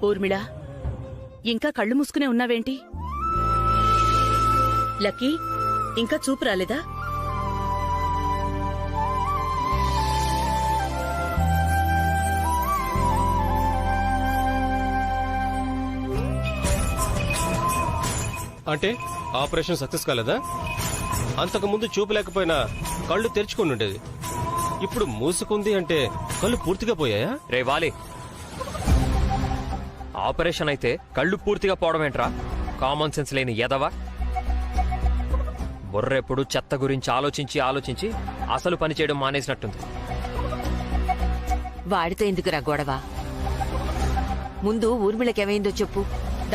ఊర్మిళ, ఇంకా కళ్ళు మూసుకునే ఉన్నావేంటి? లక్కీ, ఇంకా చూపు రాలేదా? అంటే ఆపరేషన్ సక్సెస్ కాలేదా? అంతకుముందు చూపు లేకపోయినా కళ్ళు తెరుచుకుని ఉండేది. ఇప్పుడు మూసుకుంది అంటే కళ్ళు పూర్తిగా పోయాయా? రే వాలి, ఆపరేషన్ అయితే కళ్ళు పూర్తిగా పోవడమేంట్రా? కామన్ సెన్స్ లేని ఎదవా. బుర్రెప్పుడు చెత్త గురించి ఆలోచించి ఆలోచించి అసలు పని చేయడం మానేసినట్టుంది. వాడితో ఎందుకురా గొడవ? ముందు ఊర్మిళకేమైందో చెప్పు.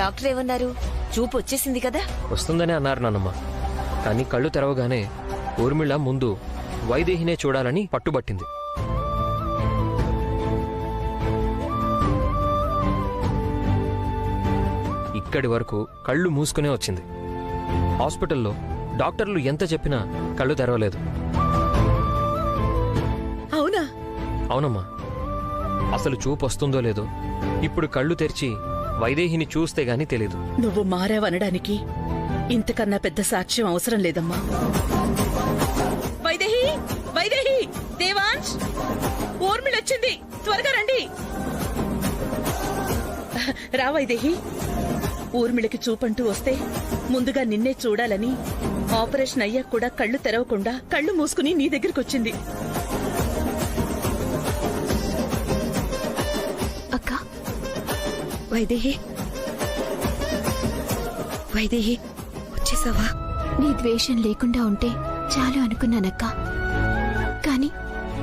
డాక్టర్ ఏమన్నారు? చూపు వచ్చేసింది కదా? వస్తుందనే అన్నారు నాన్నమ్మ. కానీ కళ్ళు తెరవగానే ఊర్మిళ ముందు వైదేహినే చూడాలని పట్టుబట్టింది. ఇక్కడి వరకు కళ్ళు మూసుకునే వచ్చింది. హాస్పిటల్లో డాక్టర్లు ఎంత చెప్పినా కళ్ళు తెరవలేదు. అవునా? అవునమ్మా. అసలు చూపు వస్తుందో లేదో ఇప్పుడు కళ్ళు తెరిచి వైదేహిని చూస్తే గాని తెలీదు. నువ్వు మారావనడానికి ఇంతకన్నా పెద్ద సాక్ష్యం అవసరం లేదమ్మా. వైదేహి, వైదేహి, దేవాంశ్, ఊర్మిళొచ్చింది, త్వరగా రండి. రా వైదేహి. ఊర్మిళకి చూపంటూ వస్తే ముందుగా నిన్నే చూడాలని ఆపరేషన్ అయ్యాక కూడా కళ్ళు తెరవకుండా కళ్ళు మూసుకుని నీ దగ్గరకొచ్చింది. అక్క, వైదేహి, వైదేహి, వచ్చేసావా? నీ ద్వేషం లేకుండా ఉంటే చాలు అనుకున్నానక్క. కాని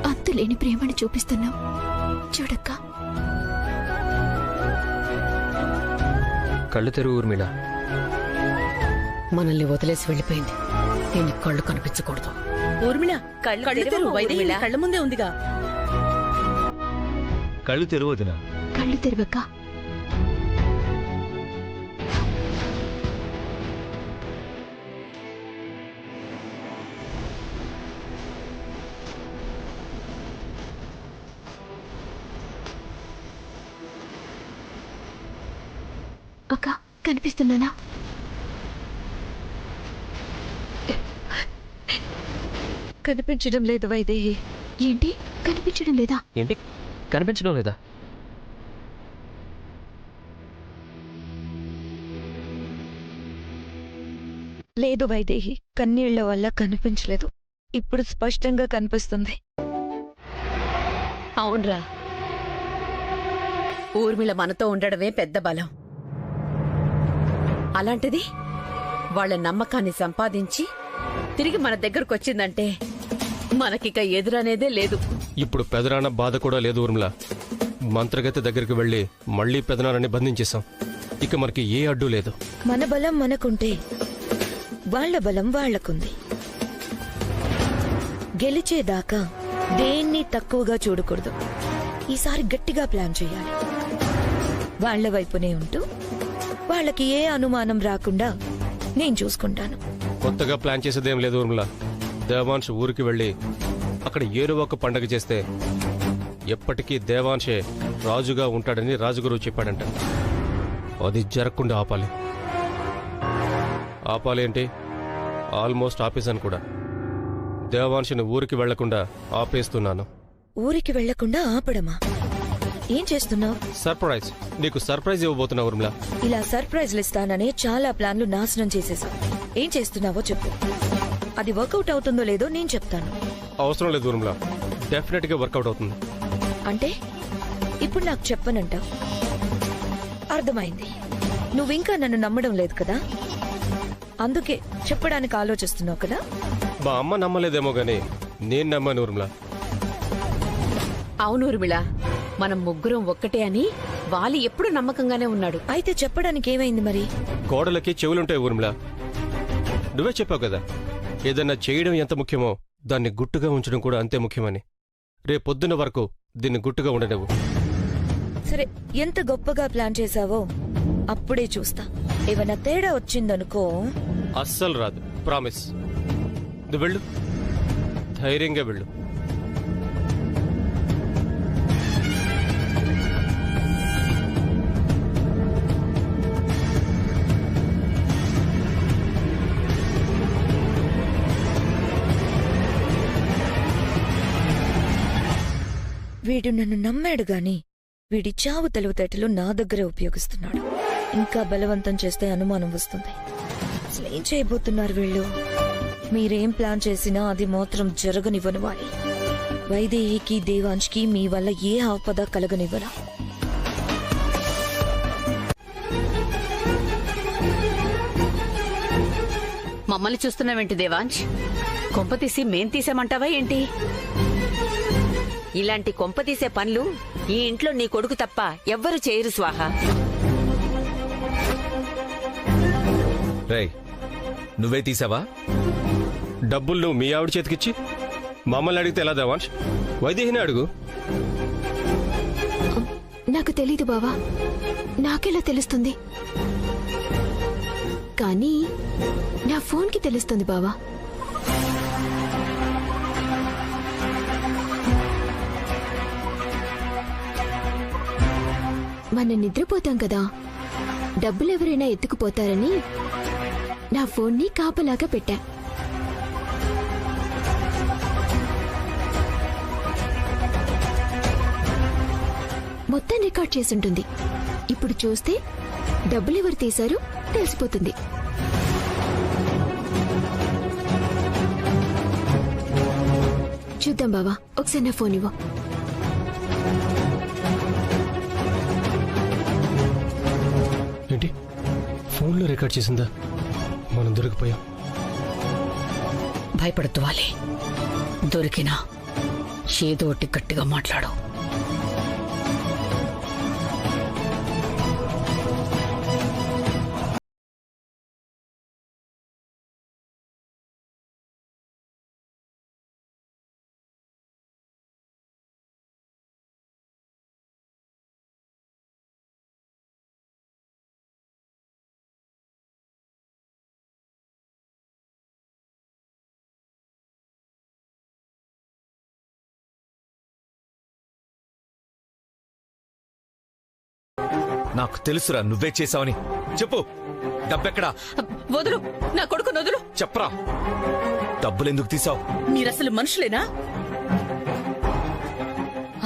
అంతులేని ప్రేమను చూపిస్తున్నావు చూడక్క. కళ్ళు తెరువు ఊర్మిళ. మనల్ని వదిలేసి వెళ్ళిపోయింది. దీన్ని కళ్ళు కనిపించకూడదు. ఊర్మిళ, కళ్ళు తెరువు. వైదేహి కళ్ళ ముందే ఉందిగా. కళ్ళు తెరువదినా? కళ్ళు తెరవక్క. అక్క, కనిపిస్తున్నానా? కనిపించడం లేదు వైదేహి. ఏంటి కనిపించడం లేదా? ఏంటి కనిపించడం లేదా? లేదు వైదేహి, కన్నీళ్ల వల్ల కనిపించలేదు. ఇప్పుడు స్పష్టంగా కనిపిస్తుంది. అవునరా, ఊర్మిళ మనతో ఉండడమే పెద్ద బలం. అలాంటిది వాళ్ళ నమ్మకాన్ని సంపాదించి తిరిగి మన దగ్గరకొచ్చిందంటే మనకిక ఎదురనేదే లేదు. ఇప్పుడు పెదనాన్న బాధ కూడా లేదు ఊర్మిళ. మంత్రగతి దగ్గరికి వెళ్లి మళ్లీ పెదనాన్నని బంధించేశాం. ఇక మనకి ఏ అడ్డు లేదు. మన బలం మనకుంటే వాళ్ళ బలం వాళ్లకుంది. గెలిచేదాకా దేన్ని తక్కువగా చూడకూడదు. ఈసారి గట్టిగా ప్లాన్ చేయాలి. వాళ్ల వైపునే ఉంటూ వాళ్ళకి ఏ అనుమానం రాకుండా నేను చూసుకుంటాను. కొత్తగా ప్లాన్ చేసేదేం లేదు ఊర్మిళ. దేవాంశ్ ఊరికి వెళ్లి అక్కడ ఏదో ఒక పండగ చేస్తే ఎప్పటికీ దేవాంశే రాజుగా ఉంటాడని రాజుగురు చెప్పాడంట. అది జరగకుండా ఆపాలి. ఆపాలేంటి, ఆల్మోస్ట్ ఆపేశాను కూడా. దేవాంశని ఊరికి వెళ్లకుండా ఆపేస్తున్నాను. ఊరికి వెళ్లకుండా ఆపడమా? ఏం చేస్తున్నావు? సర్ప్రైజ్. నీకు సర్ప్రైజ్ ఇవ్వబోతున్నా ఊర్మిళ. ఇలా సర్ప్రైజ్లు ఇస్తాననే చాలా ప్లాన్లు నాశనం చేసేసావు. ఏం చేస్తున్నావో చెప్పు. అది వర్కౌట్ అవుతుందో లేదో నేను చెప్తాను. అవసరం లేదు ఊర్మిళ, డెఫినెట్ గా వర్కౌట్ అవుతుంది. అంటే ఇప్పుడు నాకు చెప్పనంటావు? అర్థమైంది. నువ్వింకా నన్ను నమ్మడం లేదు కదా, అందుకే చెప్పడానికి ఆలోచిస్తున్నావు కదా. మా అమ్మ నమ్మలేదేమో గాని నేను నమ్మాను ఊర్మిళ. అవును ఊర్మిళ, మనం ముగ్గురం ఒక్కటే అని వాలి ఎప్పుడు నమ్మకంగానే ఉన్నాడు. అయితే చెప్పడానికి ఏమైంది మరి? కోడలకి చెవులుంటాయి ఊర్మిళ. నువ్వే చెప్పావు కదా, ఏదన్నా చేయడం ఎంత ముఖ్యమో దాన్ని గుట్టుగా ఉంచడం కూడా అంతే ముఖ్యమని. రేపొద్దున వరకు దీన్ని గుట్టుగా ఉండనివ్వు. సరే, ఎంత గొప్పగా ప్లాన్ చేశావో అప్పుడే చూస్తా. ఏమన్నా తేడా వచ్చిందనుకో. అస్సలు రాదు, ప్రామిస్. నువ్వు వెళ్ళు, ధైర్యంగా వెళ్ళు. వీడు నన్ను నమ్మాడు గాని వీడి చావు తెలివితేటలు నా దగ్గరే ఉపయోగిస్తున్నాడు. ఇంకా బలవంతం చేస్తే అనుమానం వస్తుంది. అసలు ఏం చేయబోతున్నారు వీళ్ళు? మీరేం ప్లాన్ చేసినా అది మాత్రం జరగనివ్వను వాలి. వైదేహికి దేవాంష్కి మీ వల్ల ఏ ఆపద కలగనివ్వరా. మమ్మల్ని చూస్తున్నావేంటి దేవాంశ్? కొంప తీసి మేం తీసామంటావా ఏంటి? ఇలాంటి కొంపతీసే పనులు ఈ ఇంట్లో నీ కొడుకు తప్ప ఎవ్వరు చేయరు స్వాహ. రేయ్, నువ్వే తీసావా? డబ్బులు నువ్వు మీ ఆవిడ చేతికిచ్చి మమ్మల్ని అడిగితే ఎలా దేవాంశ్? వైదేహిని అడుగు. నాకు తెలీదు బావా, నాకెలా తెలుస్తుంది? కానీ నా ఫోన్కి తెలుస్తుంది బావా. మనం నిద్రపోతాం కదా, డబ్బులు ఎవరైనా ఎత్తుకుపోతారని నా ఫోన్ని కాపలాగా పెట్టా. మొత్తం రికార్డ్ చేసుంటుంది. ఇప్పుడు చూస్తే డబ్బులు ఎవరు తీశారు తెలిసిపోతుంది. చూద్దాం బావా, ఒకసారి నా ఫోన్ ఇవ్వు. ఏంటి ఫోన్లో రికార్డ్ చేసిందా? మనం దొరికిపోయాం. భయపడద్దు వాలి. దొరికినా ఏదో ఒకటి గట్టిగా మాట్లాడు. నాకు తెలుసురా నువ్వే చేసావని. చెప్పు, డబ్బెక్కడా? వదులు, నా కొడుకు వదులు. చెప్పరా, డబ్బులెందుకు తీసావు? మీరసలు మనుషులేనా?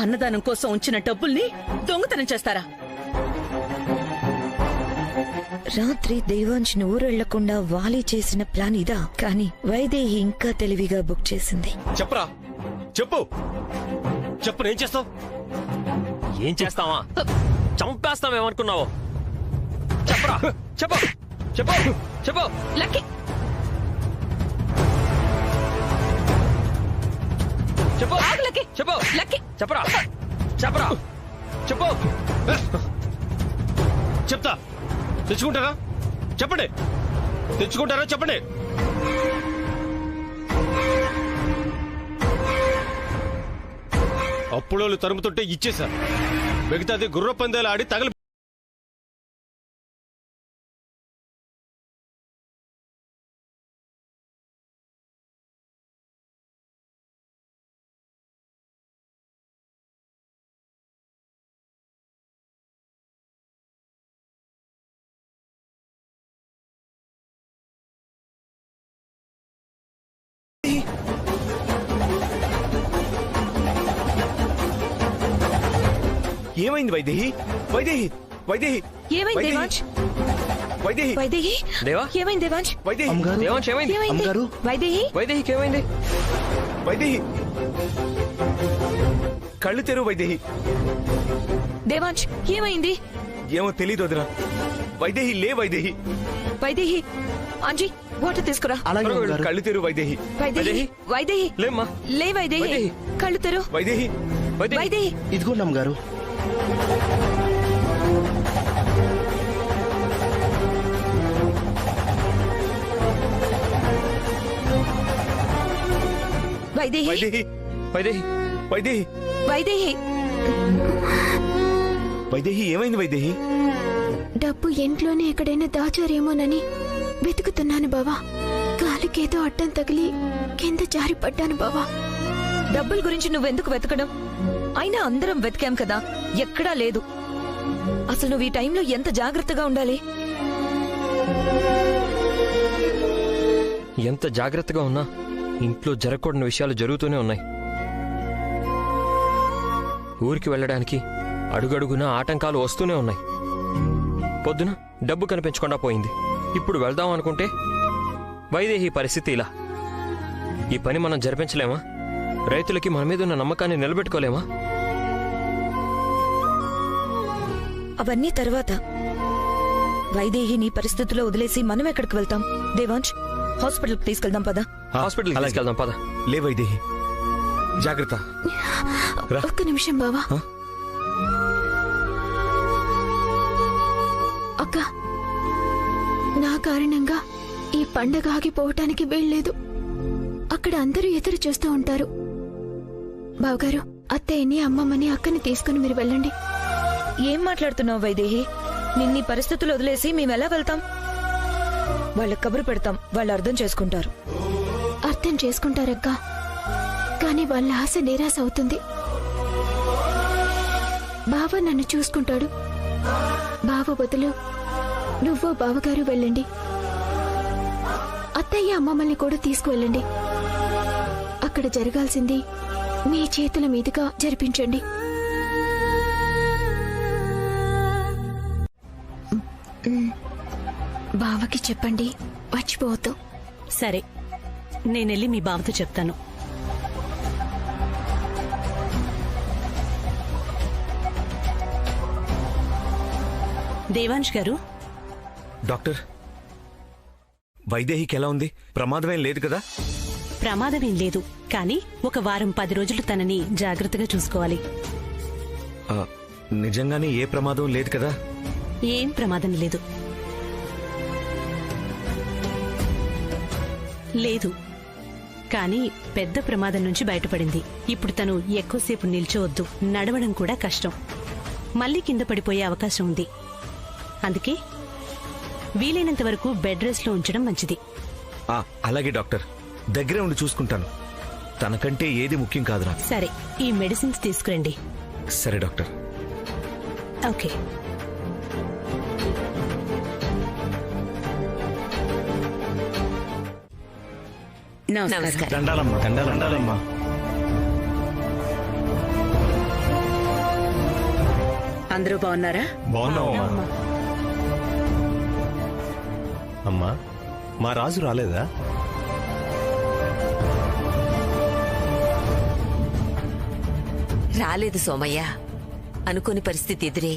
అన్నదానం కోసం ఉంచిన డబ్బుల్ని దొంగతనం చేస్తారా? రాత్రి దేవాంశ్ని ఊరెళ్లకుండా వాలి చేసిన ప్లాన్ ఇదా? కానీ వైదేహి ఇంకా తెలివిగా బుక్ చేసింది. చెప్పరా, చెప్పు. చెప్పు, ఏం చేస్తావు? ఏం చేస్తావా? చంపేస్తామేమనుకున్నావు? చెప్పరా, చెప్పు చెప్పు చెప్పు. లక్కీ, చెప్పు లక్కీ, చెప్పు. లక్కీ, చెప్పరా, చెప్పరా, చెప్పు. చెప్తా. తెచ్చుకుంటారా? చెప్పండి. తెచ్చుకుంటారా? చెప్పండి. అప్పుడోళ్ళు తరుముతుంటే ఇచ్చేశారు. మిగతాది గుర్ర పందేలు ఆడి తగలి. ఏమైంది వైదేహి? వైదేహి, వైదేహి, ఏమైంది వైదేహి, దేవాంశ్? వైదేహి, వైదేహి, దేవా, ఏమైంది దేవాంశ్? వైదేహి, దేవాంశ్ ఏమైంది? ఏమైంది వైదేహి? వైదేహికి ఏమైంది? వైదేహి, కళ్ళు తెరువు వైదేహి. దేవాంశ్ ఏమైంది? ఏమో తెలీదు వదినా. వైదేహి, లే వైదేహి. వైదేహి, అంజీ వాటర్ తీసుకురా. కళ్ళు తెరువు వైదేహి. వైదేహి, వైదేహి, లేమ్మా. లే వైదేహి, వైదేహి. కళ్ళు తెరు. వైదేహి, వైదేహి, ఇదిగోండి అమ్మగారు. వైదేహి, వైదేహి, వైదేహి, వైదేహి, వైదేహి. వైదేహి, ఏమైంది వైదేహి? డబ్బు ఇంట్లోనే ఎక్కడైనా దాచారేమోనని వెతుకుతున్నాను బావా. కాలికేదో అడ్డం తగిలి కింద జారి పడ్డాను బావా. డబ్బుల గురించి నువ్వెందుకు వెతకడం? అయినా అందరం వెతికాం కదా, ఎక్కడా లేదు. అసలు నువ్వు ఈ టైంలో ఎంత జాగ్రత్తగా ఉండాలి? ఎంత జాగ్రత్తగా ఉన్నా ఇంట్లో జరగకూడని విషయాలు జరుగుతూనే ఉన్నాయి. ఊరికి వెళ్ళడానికి అడుగడుగునా ఆటంకాలు వస్తూనే ఉన్నాయి. పొద్దున డబ్బు కనిపించకుండా పోయింది. ఇప్పుడు వెళ్దాం అనుకుంటే వైదేహి పరిస్థితి ఇలా. ఈ పని మనం జరిపించలేమా? రైతులకి మన మీద ఉన్న నమ్మకాన్ని నిలబెట్టుకోలేమా? అవన్నీ తర్వాత. వైదేహి నీ పరిస్థితుల్లో వదిలేసి మనం ఎక్కడికి వెళ్తాం? దేవాంశ్, హాస్పిటల్కి తీసుకెళ్దాం పదా. హాస్పిటల్కి తీసుకెళ్దాం పద. లే వైదేహి, జాగ్రత్త. ఒక్క నిమిషం బావా. అక్క, నా కారణంగా ఈ పండగ ఆగిపోవటానికి వీల్లేదు. అక్కడ అందరూ ఎదురు చూస్తూ ఉంటారు. బావగారు, అత్తయ్యని, అమ్మమ్మని, అక్కని తీసుకుని మీరు వెళ్ళండి. ఏం మాట్లాడుతున్నావు వైదేహి? నిన్నీ పరిస్థితులు వదిలేసి మేమెలా వెళ్తాం? వాళ్ళ కబురు పెడతాం, వాళ్ళు అర్థం చేసుకుంటారు. అర్థం చేసుకుంటారక్క, కానీ వాళ్ళ ఆశ నిరాశ అవుతుంది. బావ నన్ను చూసుకుంటాడు. బావ బదులు నువ్వు బావగారు వెళ్ళండి. అత్తయ్య అమ్మమ్మల్ని కూడా తీసుకువెళ్ళండి. అక్కడ జరగాల్సింది మీ చేతుల మీదుగా జరిపించండి. బావకి చెప్పండి, మర్చిపోవద్దు. సరే, నేనెళ్ళి మీ బావతో చెప్తాను. దేవాంశ్ గారు. డాక్టర్, వైదేహికి ఎలా ఉంది? ప్రమాదమేం లేదు కదా? ప్రమాదమేం లేదు, కానీ ఒక వారం 10 రోజులు తనని జాగ్రత్తగా చూసుకోవాలి. నిజంగానే ఏ ప్రమాదం లేదు కదా? ఏం ప్రమాదం లేదు. లేదు, కానీ పెద్ద ప్రమాదం నుంచి బయటపడింది. ఇప్పుడు తను ఎక్కువసేపు నిల్చోవద్దు, నడవడం కూడా కష్టం. మళ్లీ కింద పడిపోయే అవకాశం ఉంది. అందుకే వీలైనంత వరకు బెడ్ రెస్ట్ లో ఉంచడం మంచిది. అలాగే డాక్టర్, దగ్గరే ఉండి చూసుకుంటాను. తనకంటే ఏది ముఖ్యం కాదు నాకు. సరే, ఈ మెడిసిన్స్ తీసుకురండి. సరే డాక్టర్. ఓకే. నమస్కారం. దండాలమ్మా, దండాలమ్మా. అందరూ బాగున్నారా? బాగున్నావమ్మా. అమ్మా, మా రాజు రాలేదా? రాలేదు సోమయ్య. అనుకోని పరిస్థితి ఎదురే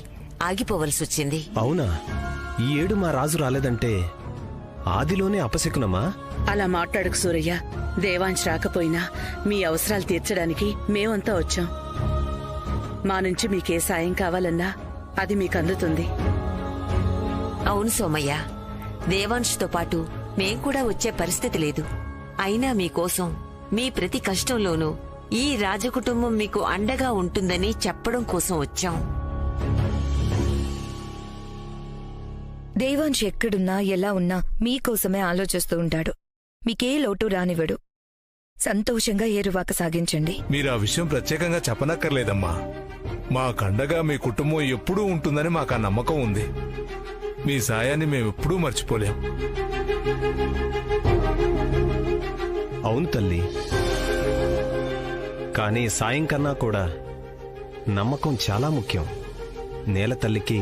ఆగిపోవలసి వచ్చింది. అవునా? ఈ ఏడు మా రాజు రాలేదంటే ఆదిలోనే అపశకునమా? అలా మాట్లాడకు సూరయ్య. దేవాంశ్ రాకపోయినా మీ అవసరాలు తీర్చడానికి మేమంతా వచ్చాం. మా నుంచి మీకే సాయం కావాలన్నా అది మీకు అందుతుంది. అవును సోమయ్య, దేవాంష్తో పాటు మేం కూడా వచ్చే పరిస్థితి లేదు. అయినా మీకోసం మీ ప్రతి కష్టంలోనూ ఈ రాజకుటుంబం మీకు అండగా ఉంటుందని చెప్పడం కోసం వచ్చాం. దేవాంశ్ ఎక్కడున్నా ఎలా ఉన్నా మీకోసమే ఆలోచిస్తూ ఉంటాడు. మీకే లోటు రానివ్వడు. సంతోషంగా ఏరువాక సాగించండి. మీరు ఆ విషయం ప్రత్యేకంగా చెప్పనక్కర్లేదమ్మా. మా కండగా మీ కుటుంబం ఎప్పుడూ ఉంటుందని మాకు ఆ నమ్మకం ఉంది. మీ సాయాన్ని మేమెప్పుడూ మర్చిపోలేం. అవును తల్లి, కానీ సాయం కన్నా కూడా నమ్మకం చాలా ముఖ్యం. నేల తల్లికి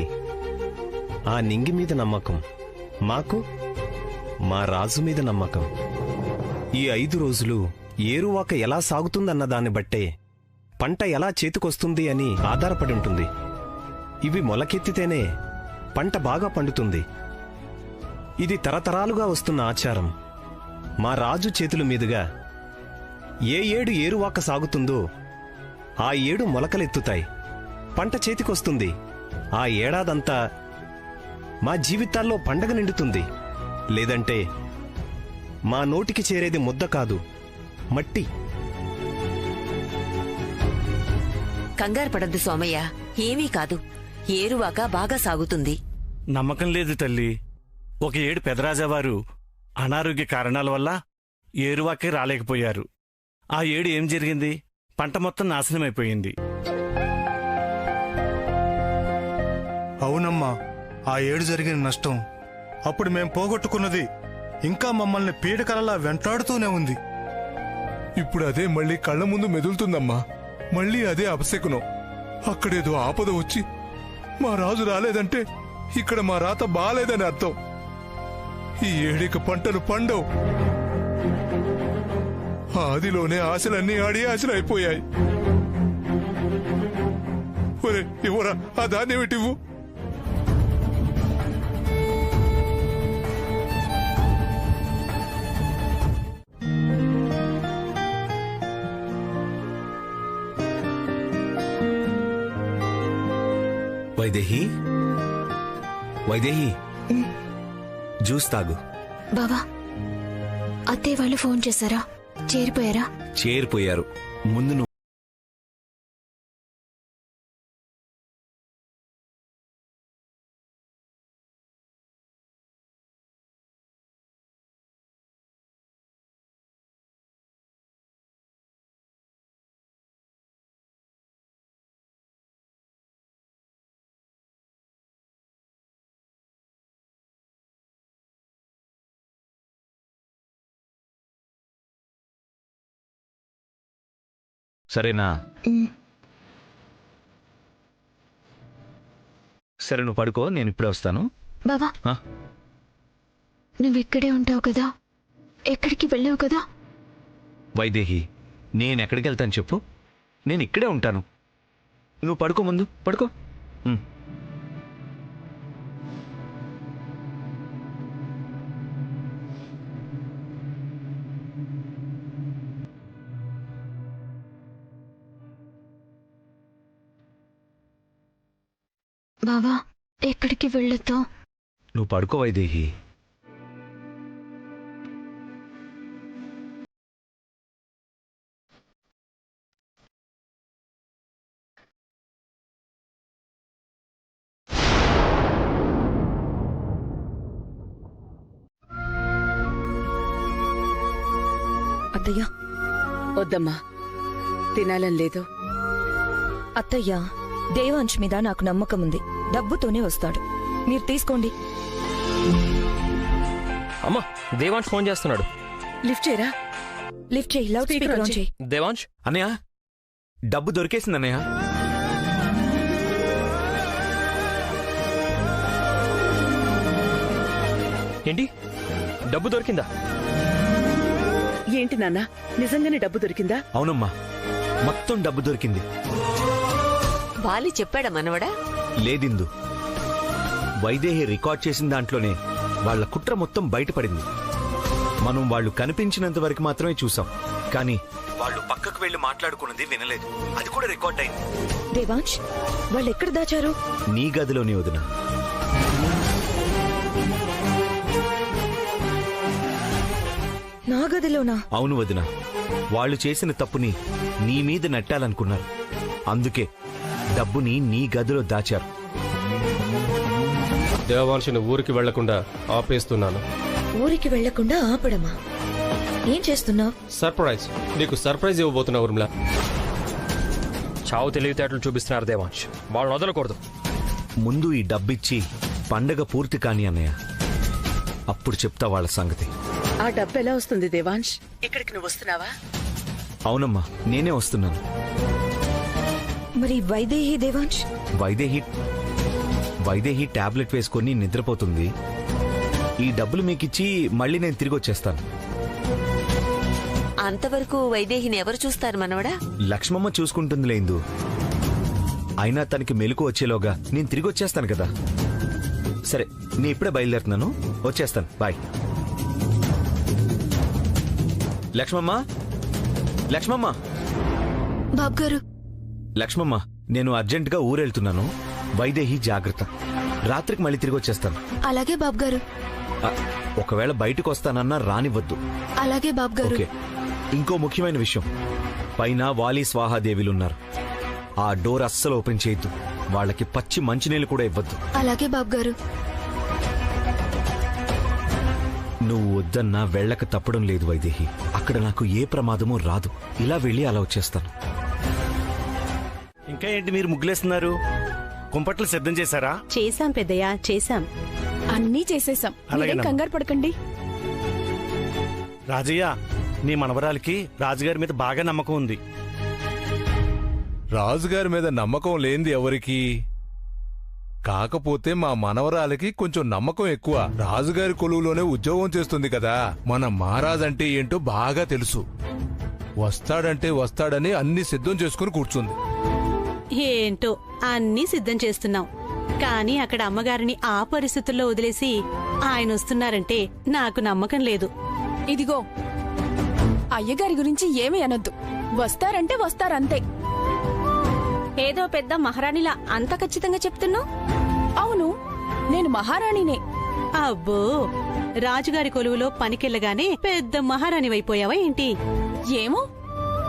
ఆ నింగి మీద నమ్మకం, మాకు మా రాజు మీద నమ్మకం. ఈ 5 రోజులు ఏరువాక ఎలా సాగుతుందన్న దాన్ని బట్టే పంట ఎలా చేతికొస్తుంది అని ఆధారపడి ఉంటుంది. ఇవి మొలకెత్తితేనే పంట బాగా పండుతుంది. ఇది తరతరాలుగా వస్తున్న ఆచారం. మా రాజు చేతుల మీదుగా ఏ ఏడు ఏరువాక సాగుతుందో ఆ ఏడు మొలకలెత్తుతాయి, పంట చేతికొస్తుంది. ఆ ఏడాదంతా మా జీవితాల్లో పండగ నిండుతుంది. లేదంటే మా నోటికి చేరేది ముద్ద కాదు, మట్టి. కంగారు పడద్దు సోమయ్య, ఏమీ కాదు. ఏరువాక బాగా సాగుతుంది. నమ్మకం లేదు తల్లి. ఒక ఏడు పెదరాజావారు అనారోగ్య కారణాల వల్ల ఏరువాకే రాలేకపోయారు. ఆ ఏడు ఏం జరిగింది? పంట మొత్తం నాశనమైపోయింది. అవునమ్మా, ఆ ఏడు జరిగిన నష్టం, అప్పుడు మేం పోగొట్టుకున్నది ఇంకా మమ్మల్ని పీడకలలా వెంటాడుతూనే ఉంది. ఇప్పుడు అదే మళ్ళీ కళ్ళ ముందు మెదులుతుందమ్మా. మళ్ళీ అదే అపశకునం. అక్కడేదో ఆపద వచ్చి మా రాజు రాలేదంటే ఇక్కడ మా రాత బాలేదని అర్థం. ఈ ఏడిక పంటలు పండవు. ఆదిలోనే ఆశలన్నీ ఆడి ఆశలు అయిపోయాయి. ఒరే ఇవ్వరా ఆ ధాన్యమిటివ్వు. వైదేహి, వైదేహి, జ్యూస్ తాగు. బావా, అత్తయ్య వాళ్ళు ఫోన్ చేశారా? చేరిపోయారా? చేరిపోయారు. ముందు నువ్వు సరేనా? సరే నువ్వు పడుకో, నేను ఇప్పుడే వస్తాను. బావా, ఆ? నువ్వు ఇక్కడే ఉంటావు కదా, ఎక్కడికి వెళ్ళావు కదా? వైదేహి, నేను ఎక్కడికి వెళ్తాను చెప్పు? నేను ఇక్కడే ఉంటాను. నువ్వు పడుకో, ముందు పడుకో. బావా, ఎక్కడికి వెళ్ళొద్దు. నువ్వు పడుకో వైదేహి. అత్తయ్య, వద్దమ్మా, తినాలని లేదు. అత్తయ్య, దేవాంశ్ మీద నాకు నమ్మకం ఉంది. డబ్బుతోనే వస్తాడు. మీరు తీసుకోండి. అమ్మా, దేవాంశ్ ఫోన్ చేస్తున్నాడు. లిఫ్ట్ చేయరా. లిఫ్ట్ చేయి, లౌడ్ స్పీకర్ ఆన్ చేయి. దేవాంశ్, అన్నయ్య, డబ్బు దొరికేసింది అన్నయ్య. ఏంటి, డబ్బు దొరికిందా? ఏంటి నాన్న, నిజంగానే డబ్బు దొరికిందా? అవునమ్మా, మొత్తం డబ్బు దొరికింది. వాలి చెప్పాడా మనవడా? లేదిందు, వైదేహి రికార్డ్ చేసిన దాంట్లోనే వాళ్ళ కుట్ర మొత్తం బయటపడింది. మనం వాళ్ళు కనిపించినంత వరకు మాత్రమే చూసాం, కానీ వాళ్ళు పక్కకు వెళ్లి మాట్లాడుకున్నది వినలేదు. అది కూడా రికార్డ్ అయింది. దేవాంశ్, వాళ్ళు ఎక్కడ దాచారు? నీ గదిలోని వదిన. నా గదిలోనా? అవును వదిన, వాళ్ళు చేసిన తప్పుని నీ మీద నెట్టాలనుకున్నారు. అందుకే డబ్బుని నీ గదిలో దాచారు. దేవాంశని ఊరికి వెళ్లకుండా ఆపేస్తున్నాను. ఊరికి వెళ్లకుండా ఆపడమా? ఏం చేస్తున్నావు? సర్ప్రైజ్. నీకు సర్ప్రైజ్ ఇవ్వబోతున్నా ఊర్మిళ. చావు తెలివితేటలు చూపిస్తున్నారు దేవాంశ్, వాళ్ళని వదలకూడదు. ముందు ఈ డబ్బిచ్చి పండగ పూర్తి కాని అన్నయ్య, అప్పుడు చెప్తా వాళ్ళ సంగతి. ఆ డబ్బు ఎలా వస్తుంది దేవాంశ్? ఇక్కడికి నువ్వు వస్తున్నావా? అవునమ్మా, నేనే వస్తున్నాను. మరి వైదేహి? దేవాంశ్, వైదేహి టాబ్లెట్ వేసుకొని నిద్రపోతుంది. ఈ డబ్బులు మీకిచ్చి మళ్ళీ నేను తిరిగి వచ్చేస్తాను. అంతవరకు వైదేహిని ఎవరు చూస్తారు మనవడా? లక్ష్మమ్మ చూసుకుంటుంది లేదు. అయినా తనకి మెలకు వచ్చేలోగా నేను తిరిగి వచ్చేస్తాను కదా. సరే, నేను ఇప్పుడే బయలుదేరుతున్నాను, వచ్చేస్తాను. బాయ్. లక్ష్మమ్మ, లక్ష్మమ్మ, బాబు గారు. లక్ష్మమ్మ, నేను అర్జెంటుగా ఊరెళ్తున్నాను. వైదేహి జాగ్రత్త. రాత్రికి మళ్ళీ తిరిగి వచ్చేస్తాను. అలాగే బాబు గారు. ఒకవేళ బయటకు వస్తానన్నా రానివ్వద్దు. అలాగే బాబు గారు. ఓకే. ఇంకో ముఖ్యమైన విషయం, పైన వాలి స్వాహాదేవిలున్నారు. ఆ డోర్ అస్సలు ఓపెన్ చేయొద్దు. వాళ్ళకి పచ్చి మంచినీళ్ళు కూడా ఇవ్వద్దు. అలాగే బాబు గారు. నువ్వు వద్దన్నా వెళ్ళక తప్పడం లేదు వైదేహి. అక్కడ నాకు ఏ ప్రమాదమూ రాదు. ఇలా వెళ్ళి అలా వచ్చేస్తాను. ఇంకా ఏంటి మీరు ముగ్గులేస్తున్నారు? కుంపట్లు సిద్ధం చేశారా? చేశాం పెద్దయ్య, చేశాం. అన్నీ చేసేసాం. అలాగేనమ్మా. కంగారు పడకండి. రాజయ్య, నీ మనవరాలికి రాజుగారి మీద బాగా నమ్మకం ఉంది. రాజుగారి మీద నమ్మకం లేనిది ఎవరికి? కాకపోతే మా మనవరాలకి కొంచెం నమ్మకం ఎక్కువ. రాజుగారి కొలువులోనే ఉద్యోగం చేస్తుంది కదా. మన మహారాజంటే ఏంటో బాగా తెలుసు. వస్తాడంటే వస్తాడని అన్ని సిద్ధం చేసుకుని కూర్చుంది. ఏంటో అన్నీ సిద్ధం చేస్తున్నాం, కానీ అక్కడ అమ్మగారిని ఆ పరిస్థితుల్లో వదిలేసి ఆయన వస్తున్నారంటే నాకు నమ్మకం లేదు. ఇదిగో, అయ్యగారి గురించి ఏమీ అనొద్దు. వస్తారంటే వస్తారంతే. ఏదో పెద్ద మహారాణిలా అంత ఖచ్చితంగా చెప్తున్నావు? అవును, నేను మహారాణినే. అబ్బో, రాజుగారి కొలువులో పనికెళ్ళగానే పెద్ద మహారాణివైపోయావా ఏంటి? ఏమో,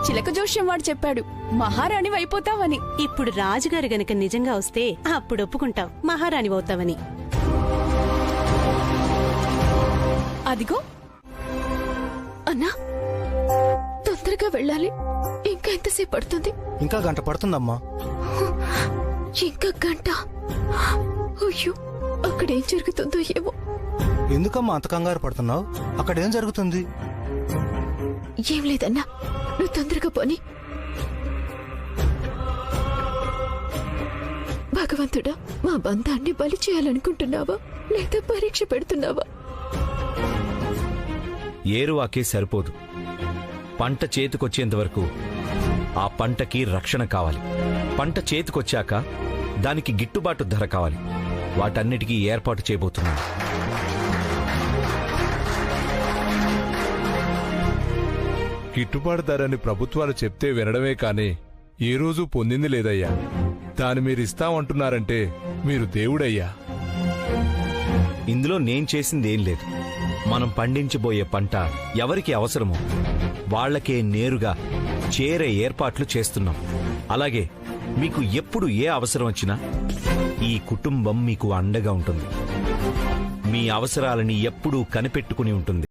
చిలక జోష్యం వాడు చెప్పాడు మహారాణి అయిపోతావని. ఇప్పుడు రాజుగారు గనక నిజంగా వస్తే అప్పుడు ఒప్పుకుంటావు మహారాణివవుతావని. అదిగో అన్నా, తొందరగా వెళ్ళాలి. ఇంకా ఎంతసేపు పడుతుంది? ఇంకా గంట పడుతుందమ్మా. ఇంకా గంట? అయ్యో, అక్కడేం జరుగుతుందో ఏమో. ఎందుకమ్మా అంత కంగారు పడుతున్నావు? అక్కడేం జరుగుతుంది? ఏం లేదన్నా, నువ్వు తొందరగా పోని. భగవంతుడా, మా బంధాన్ని బలి చేయాలనుకుంటున్నావా లేదా పరీక్ష పెడుతున్నావా? ఏరువాకే సరిపోదు. పంట చేతికొచ్చేంతవరకు ఆ పంటకి రక్షణ కావాలి. పంట చేతికొచ్చాక దానికి గిట్టుబాటు ధర కావాలి. వాటన్నిటికీ ఏర్పాటు చేయబోతున్నాను. గిట్టుబాటు ధరని ప్రభుత్వాలు చెప్తే వినడమే కాని ఏ రోజు పొందింది లేదయ్యా. దాన్ని మీరిస్తామంటున్నారంటే మీరు దేవుడయ్యా. ఇందులో నేను చేసిందేం లేదు. మనం పండించబోయే పంట ఎవరికి అవసరమో వాళ్లకే నేరుగా చేరే ఏర్పాట్లు చేస్తున్నాం. అలాగే మీకు ఎప్పుడు ఏ అవసరం వచ్చినా ఈ కుటుంబం మీకు అండగా ఉంటుంది. మీ అవసరాలని ఎప్పుడూ కనిపెట్టుకుని ఉంటుంది.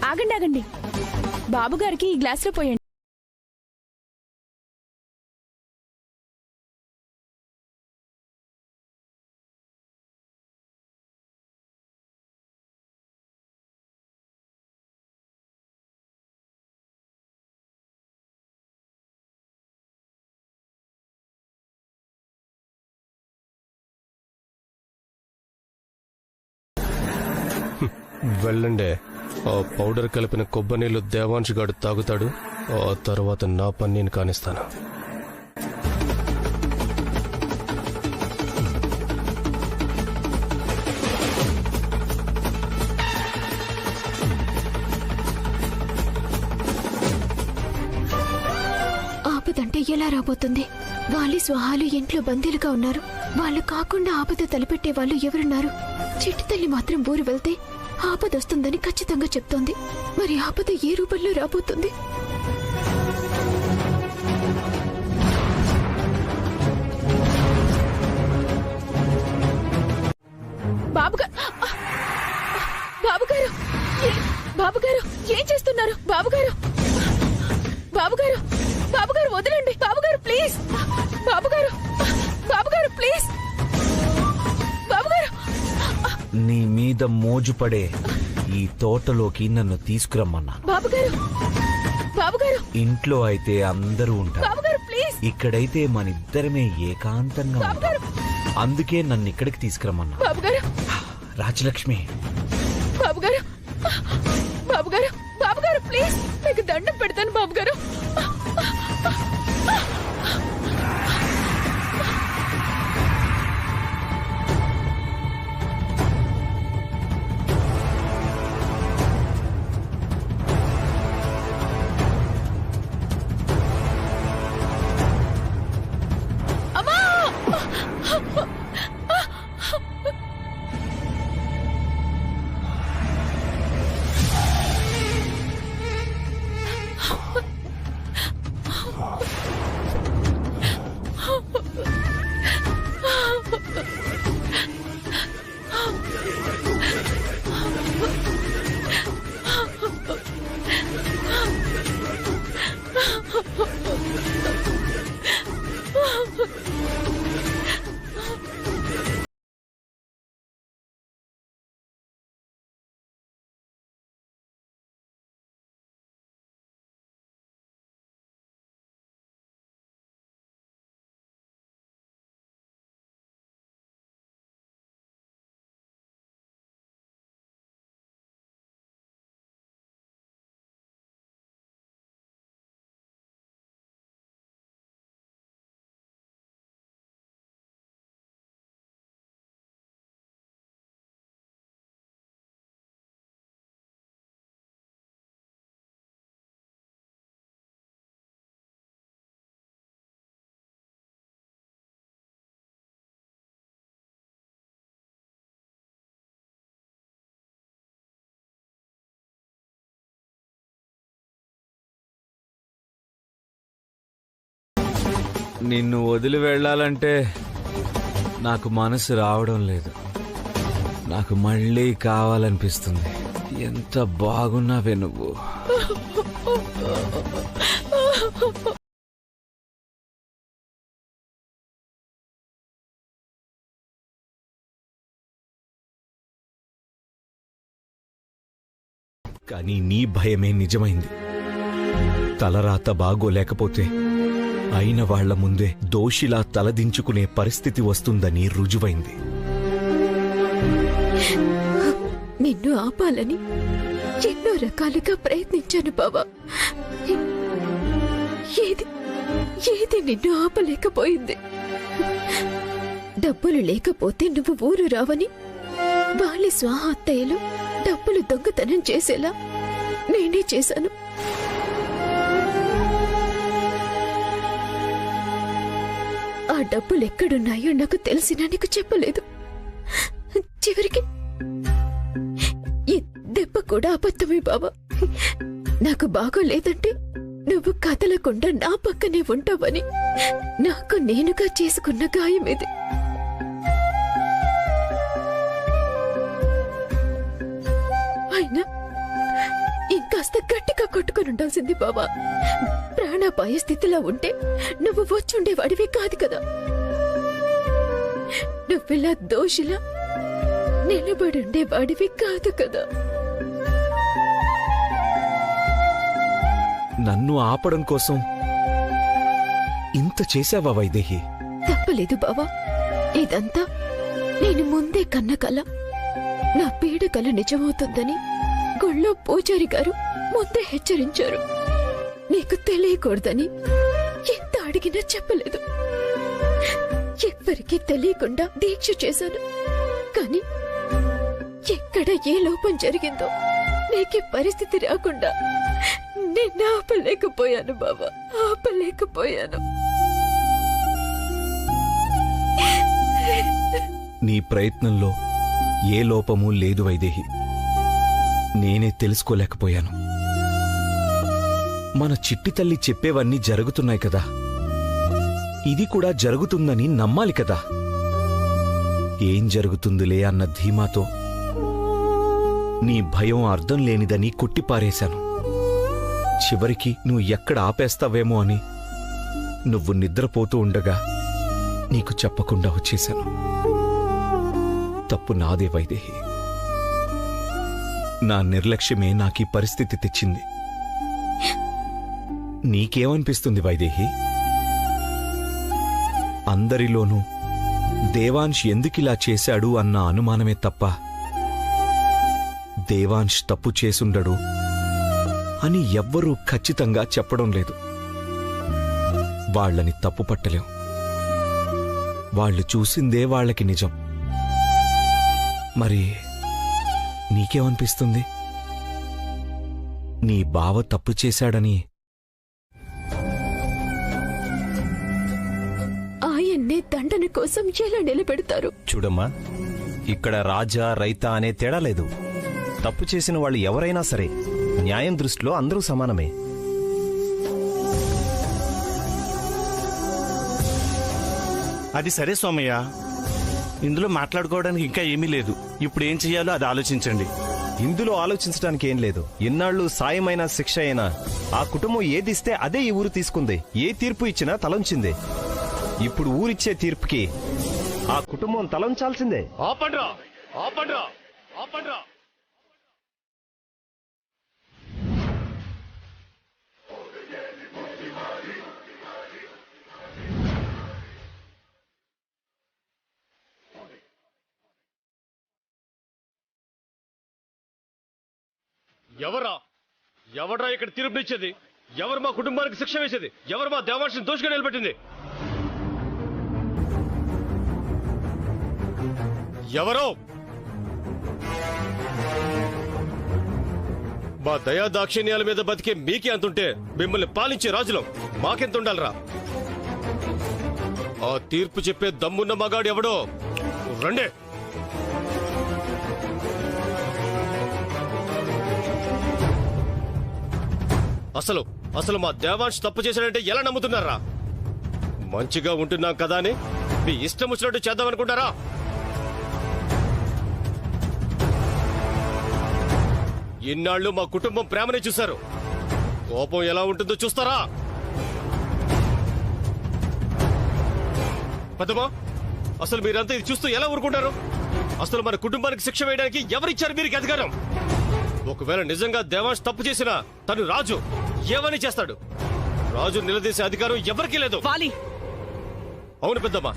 ఆగండి ఆగండి, బాబుగారికి ఈ గ్లాసులో పోయండి. వెళ్ళండి. ఆ పౌడర్ కలిపిన కొబ్బరి నీళ్లు దేవాంశ్ గాడు తాగుతాడు. ఆ తర్వాత నా పని నేను కానిస్తాను. ఆపదంటే ఎలా రాబోతుంది? వాలి స్వహాలు ఇంట్లో బందీలుగా ఉన్నారు. వాళ్ళు కాకుండా ఆపద తలపెట్టే వాళ్ళు ఎవరున్నారు? చిట్టి తల్లి మాత్రం ఊరు వెళ్తే ఆపదొస్తుందని ఖచ్చితంగా చెప్తోంది. మరి ఆపద ఏ రూపంలో రాబోతుంది? బాబుగారు, బాబుగారు ఏం చేస్తున్నారు? బాబుగారు, బాబుగారు, బాబుగారు వదలండి. బాబుగారు ప్లీజ్, బాబుగారు, బాబుగారు ప్లీజ్, బాబుగారు. నీ మీద మోజుపడే ఈ తోటలోకి నన్ను తీసుకురమ్మన్నాను. బాబుగారు, బాబుగారు, ఇంట్లో అయితే అందరూ ఉంటారు. బాబుగారు ప్లీజ్. ఇక్కడైతే మనిద్దరమే ఏకాంతంగా ఉంటాం. అందుకే నన్ను ఇక్కడికి తీసుకురమ్మన్నా. బాబుగారు, రాజలక్ష్మి, బాబుగారు, బాబుగారు, బాబుగారు ప్లీజ్, మీకు దండం పెడతాను బాబుగారు. నిన్ను వదిలి వెళ్ళాలంటే నాకు మనసు రావడం లేదు. నాకు మళ్ళీ కావాలనిపిస్తుంది. ఎంత బాగున్నావే నువ్వు. కానీ నీ భయమే నిజమైంది. తలరాత బాగోలేకపోతే అయిన వాళ్ల ముందే దోషిలా తలదించుకునే పరిస్థితి వస్తుందని రుజువైంది. నిన్ను ఆపాలని ఎన్నో రకాలుగా ప్రయత్నించాను బావా. ఏది నిన్ను ఆపలేకపోయింది. డబ్బులు లేకపోతే నువ్వు ఊరు రావని వాళ్ళ స్వాహత్తయ్యలు డబ్బులు దొంగతనం చేసేలా నేనే చేశాను. ఆ డబ్బులు ఎక్కడున్నాయో నాకు తెలిసినా నీకు చెప్పలేదు. చివరికి ఈ దెబ్బ కూడా అబద్ధమే బావా. నాకు బాగోలేదంటే నువ్వు కదలకుండా నా పక్కనే ఉంటావని నాకు నేనుగా చేసుకున్న గాయం ఇది. అయినా ఇంకాస్త గట్టిగా కొట్టుకుని ఉండాల్సింది బావా. ప్రాణాపాయ స్థితిలో ఉంటే నువ్వు వచ్చుండేవాడివి కాదు కదా. నువ్విలా దోషిలా నిలబడుండేవాడివి కాదు కదా. నన్ను ఆపడం కోసం ఇంత చేశావా వైదేహి? తప్పలేదు బావా. ఇదంతా నేను ముందే కన్న కల. నా పీడ కల నిజమవుతుందని గుళ్ళో పూజారి గారు ముందే హెచ్చరించారు. నీకు తెలియకూడదని ఎంత అడిగినా చెప్పలేదు. ఎవ్వరికీ తెలియకుండా దీక్ష చేశాను. కానీ ఎక్కడ ఏ లోపం జరిగిందో నీకే పరిస్థితి రాకుండా నేను ఆపలేకపోయాను బాబా, ఆపలేకపోయాను. నీ ప్రయత్నంలో ఏ లోపమూ లేదు వైదేహి. నేనే తెలుసుకోలేకపోయాను. మన చిట్టి తల్లి చెప్పేవన్నీ జరుగుతున్నాయి కదా, ఇది కూడా జరుగుతుందని నమ్మాలి కదా. ఏం జరుగుతుందిలే అన్న ధీమాతో నీ భయం అర్థం లేనిదని కొట్టిపారేశాను. చివరికి నువ్వు ఎక్కడ ఆపేస్తావేమో అని నువ్వు నిద్రపోతూ ఉండగా నీకు చెప్పకుండా వచ్చేశాను. తప్పు నాదే వైదేహి. నా నిర్లక్ష్యమే నాకీ పరిస్థితి తెచ్చింది. నీకేమనిపిస్తుంది వైదేహి? అందరిలోనూ దేవాంశ్ ఎందుకిలా చేశాడు అన్న అనుమానమే తప్ప దేవాంశ్ తప్పు చేసుండడు అని ఎవ్వరూ ఖచ్చితంగా చెప్పడం లేదు. వాళ్లని తప్పు పట్టలేం. వాళ్ళు చూసిందే వాళ్లకి నిజం. మరి నీకేమనిపిస్తుంది? నీ బావ తప్పు చేశాడని ఆయన్నే దండన కోసం ఎలా నిలబెడతారు? చూడమ్మా, ఇక్కడ రాజా రైతా అనే తేడా లేదు. తప్పు చేసిన వాళ్ళు ఎవరైనా సరే న్యాయం దృష్టిలో అందరూ సమానమే. అది సరే సోమయ్య, ఇందులో మాట్లాడుకోవడానికి ఇంకా ఏమీ లేదు. ఇప్పుడు ఏం చెయ్యాలో అది ఆలోచించండి. ఇందులో ఆలోచించడానికి ఏం లేదు. ఎన్నాళ్ళు సాయమైనా శిక్ష అయినా ఆ కుటుంబం ఏదిస్తే అదే ఈ ఊరు తీసుకుంది. ఏ తీర్పు ఇచ్చినా తలంచింది. ఇప్పుడు ఊరిచ్చే తీర్పుకి ఆ కుటుంబం తలంచాల్సిందే. ఆపండ్రా ఆపండ్రా ఆపండ్రా. ఎవడ్రా ఇక్కడ తీర్పునిచ్చేది? ఎవరు మా కుటుంబానికి శిక్ష వేసేది? ఎవరు మా దేవాంశని దోషిగా నిలబెట్టింది? ఎవరో? మా దయా దాక్షిణ్యాల మీద బతికే మీకే అంతుంటే మిమ్మల్ని పాలించే రాజులం మాకెంత ఉండాలరా? ఆ తీర్పు చెప్పే దమ్మున్న మగాడు ఎవడో రండే. అసలు మా దేవాంశ్ తప్పు చేశాడంటే ఎలా నమ్ముతున్నారా? మంచిగా ఉంటున్నాం కదా అని మీ ఇష్టం వచ్చినట్టు చేద్దామనుకుంటారా? ఇన్నాళ్ళు మా కుటుంబం ప్రేమనే చూశారు. కోపం ఎలా ఉంటుందో చూస్తారా? పెద్దమ్మా, అసలు మీరంతా ఇది చూస్తూ ఎలా ఊరుకుంటారు? అసలు మన కుటుంబానికి శిక్ష వేయడానికి ఎవరిచ్చారు మీకు అధికారం? ఒకవేళ నిజంగా దేవాంశ్ తప్పు చేసినా తను రాజు ఏమని చేస్తాడు? రాజు నిలదీసే అధికారం ఎవరికీ లేదు. అవును పెద్దమ్మా.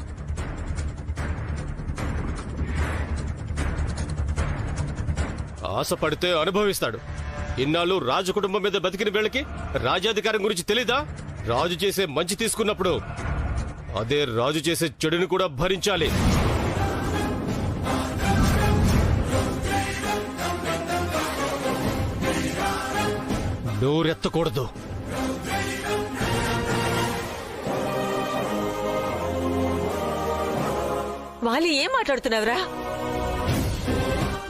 ఆశపడితే అనుభవిస్తాడు. ఇన్నాళ్ళు రాజు కుటుంబం మీద బతికిన వీళ్ళకి రాజ్యాధికారం గురించి తెలీదా? రాజు చేసే మంచి తీసుకున్నప్పుడు అదే రాజు చేసే చెడుని కూడా భరించాలి. నోరెత్తకూడదు. వాలి ఏం మాట్లాడుతున్నావురా?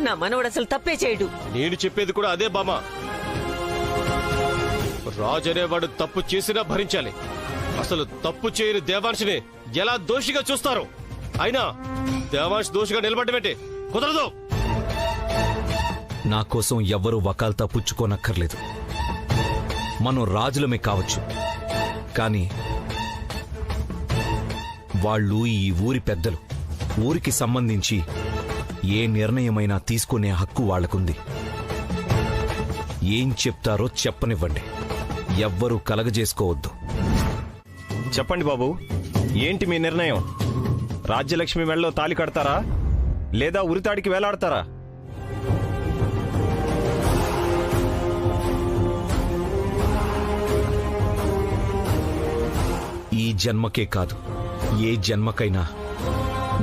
నా మనవడు అసలు తప్పే చేయడు. నేను చెప్పేది కూడా అదే బామా. రాజు అనేవాడు తప్పు చేసినా భరించాలి. అసలు తప్పు చేయని దేవాంశిని ఎలా దోషిగా చూస్తారు? అయినా దేవాంశ్ దోషిగా నిలబడ్డమేంటి? కుదరదు. నా కోసం ఎవ్వరూ వకాల్తా పుచ్చుకోనక్కర్లేదు. మనం రాజులమే కావచ్చు, కానీ వాళ్ళు ఈ ఊరి పెద్దలు. ఊరికి సంబంధించి ఏ నిర్ణయమైనా తీసుకునే హక్కు వాళ్లకుంది. ఏం చెప్తారో చెప్పనివ్వండి. ఎవ్వరూ కలగజేసుకోవద్దు. చెప్పండి బాబు, ఏంటి మీ నిర్ణయం? రాజ్యలక్ష్మి మెడలో తాళి కడతారా లేదా ఉరితాడికి వేలాడతారా? ఈ జన్మకే కాదు, ఏ జన్మకైనా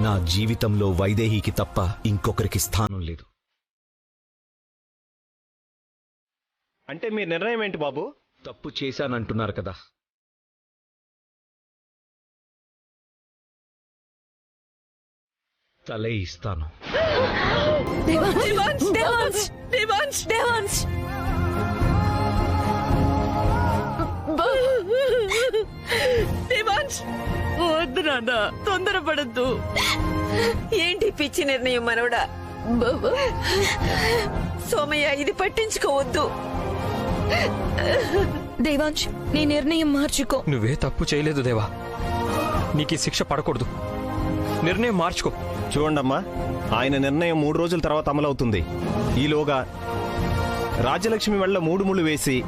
నా జీవితంలో వైదేహికి తప్ప ఇంకొకరికి స్థానం లేదు. అంటే మీ నిర్ణయం ఏంటి బాబు? తప్పు చేశానంటున్నారు కదా, తలే ఇస్తాను. వద్దు నాన్న, తొందరపడద్దు. ఏంటి పిచ్చి నిర్ణయం మనవడా? సోమయ్య, ఇది పట్టించుకోవద్దు. దేవాంశ్, నీ నిర్ణయం మార్చుకో. నువ్వే తప్పు చేయలేదు దేవా. నీకు శిక్ష పడకూడదు. నిర్ణయం మార్చుకో. చూడండమ్మా, ఆయన నిర్ణయం 3 రోజుల తర్వాత అమలవుతుంది. ఈలోగా రాజ్యలక్ష్మి మెడలో 3 ముళ్ళు వేసి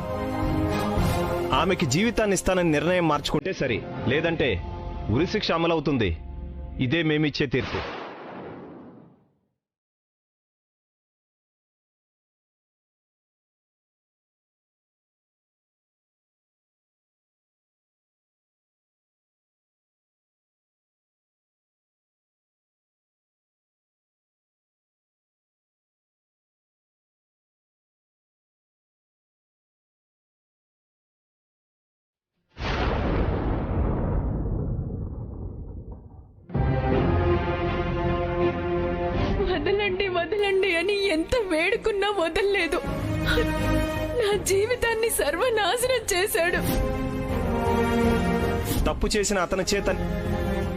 ఆమెకి జీవితాన్ని ఇస్తానని నిర్ణయం మార్చుకుంటే సరి. లేదంటే ఉరిశిక్ష అమలవుతుంది. ఇదే మేమిచ్చే తీర్పు. వదలండి వదలండి అని ఎంత వేడుకున్నా వదల్లేదు. నా జీవితాన్ని సర్వనాశనం చేశాడు. తప్పు చేసిన అతని చేత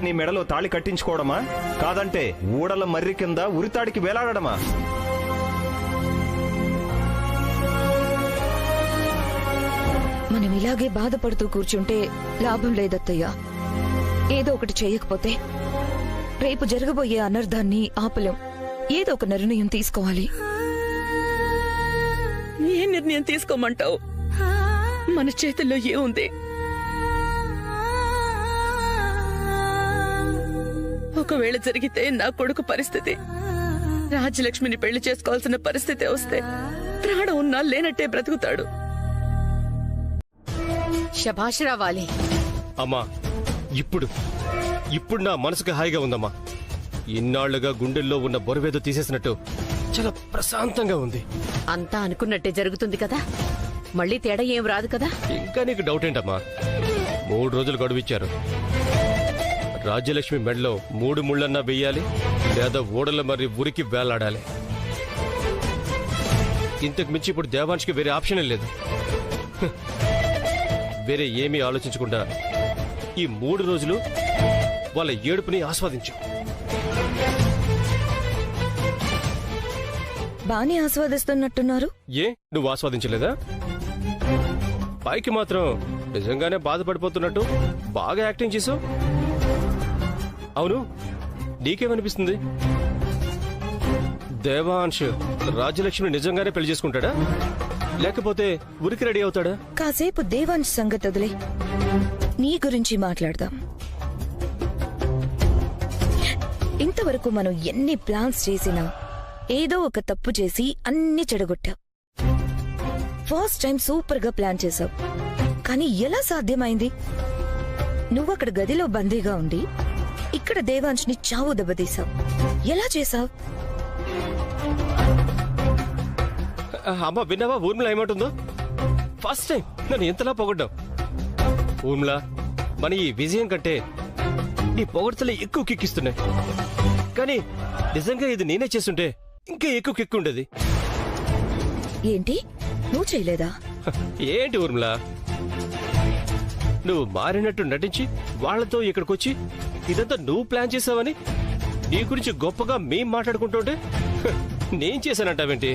నీ మెడలో తాళి కట్టించుకోవడమా, కాదంటే ఊడల మర్రి కింద ఉరితాడికి వేలాడమా? మనం ఇలాగే బాధపడుతూ కూర్చుంటే లాభం లేదత్తయ్యా. ఏదో ఒకటి చేయకపోతే రేపు జరగబోయే అనర్థాన్ని ఆపలేం. ఏదో ఒక నిర్ణయం తీసుకోవాలి. ఏ నిర్ణయం తీసుకోమంటావు? మన చేతుల్లో ఏముంది? ఒకవేళ జరిగితే నా కొడుకు పరిస్థితి, రాజలక్ష్మిని పెళ్లి చేసుకోవాల్సిన పరిస్థితి వస్తే ప్రాణం ఉన్నా లేనట్టే బ్రతుకుతాడు. శభాష్ రావాలి. అమ్మా, ఇప్పుడు నా మనసుకు హాయిగా ఉందమ్మా. ఇన్నాళ్లుగా గుండెల్లో ఉన్న బొరవేదో తీసేసినట్టు చాలా ప్రశాంతంగా ఉంది. అంతా అనుకున్నట్టే జరుగుతుంది కదా, మళ్ళీ తేడా ఏం రాదు కదా. ఇంకా నీకు డౌట్ ఏంటమ్మా? 3 రోజులు గడువిచ్చారు. రాజ్యలక్ష్మి మెడలో 3 ముళ్ళన్నా వెయ్యాలి, లేదా ఓడల మరి ఉరికి వేలాడాలి. ఇంతకు మించి ఇప్పుడు దేవాంష్కి వేరే ఆప్షనే లేదు. వేరే ఏమీ ఆలోచించకుండా ఈ 3 రోజులు వాళ్ళ ఏడుపుని ఆస్వాదించు. బానే ఆస్వాదిస్తున్నట్టున్నారు. ఏ, నువ్వు ఆస్వాదించలేదా? పైకి మాత్రం నిజంగానే బాధపడిపోతున్నట్టు బాగా యాక్టింగ్ చేసావు. అవును, నీకేమనిపిస్తుంది? దేవాంశ్ రాజ్యలక్ష్మి నిజంగానే పెళ్లి చేసుకుంటాడా, లేకపోతే ఉరికి రెడీ అవుతాడా? కాసేపు దేవాంశ్ సంగతి వదిలే, నీ గురించి మాట్లాడదాం. ఇంతవరకు మనం ఎన్ని ప్లాన్స్ చేసినా ఏదో ఒక తప్పు చేసి అన్ని చెడగొట్టావు. ఫస్ట్ టైం సూపర్ గా ప్లాన్ చేసావు, కానీ ఎలా సాధ్యమైంది? నువ్వక్కడ గదిలో బందీగా ఉండి ఇక్కడ దేవాంశ్ ని చావు దెబ్బతీసావు. ఎలా చేసావు? అమ్మ, విన్నావా ఊర్మిళ ఏమంటుందో? ఫస్ట్ టైం నన్ను ఎంతలా పొగడ్డావు. ఊర్మిళ, మన ఈ విజయం కంటే నీ పొగడ్తలే ఎక్కువ కిక్కిస్తున్నాయి. కానీ నిజంగా ఇది నేనే చేస్తుంటే ఇంకా ఎక్కువ కిక్కు ఉండేది. ఏంటి, నువ్వు చేయలేదా? ఏంటి ఊర్మిళ, నువ్వు మారినట్టు నటించి వాళ్లతో ఇక్కడికొచ్చి ఇదంతా నువ్వు ప్లాన్ చేసావని నీ గురించి గొప్పగా మేం మాట్లాడుకుంటుంటే నేను చేశానంటావేంటి?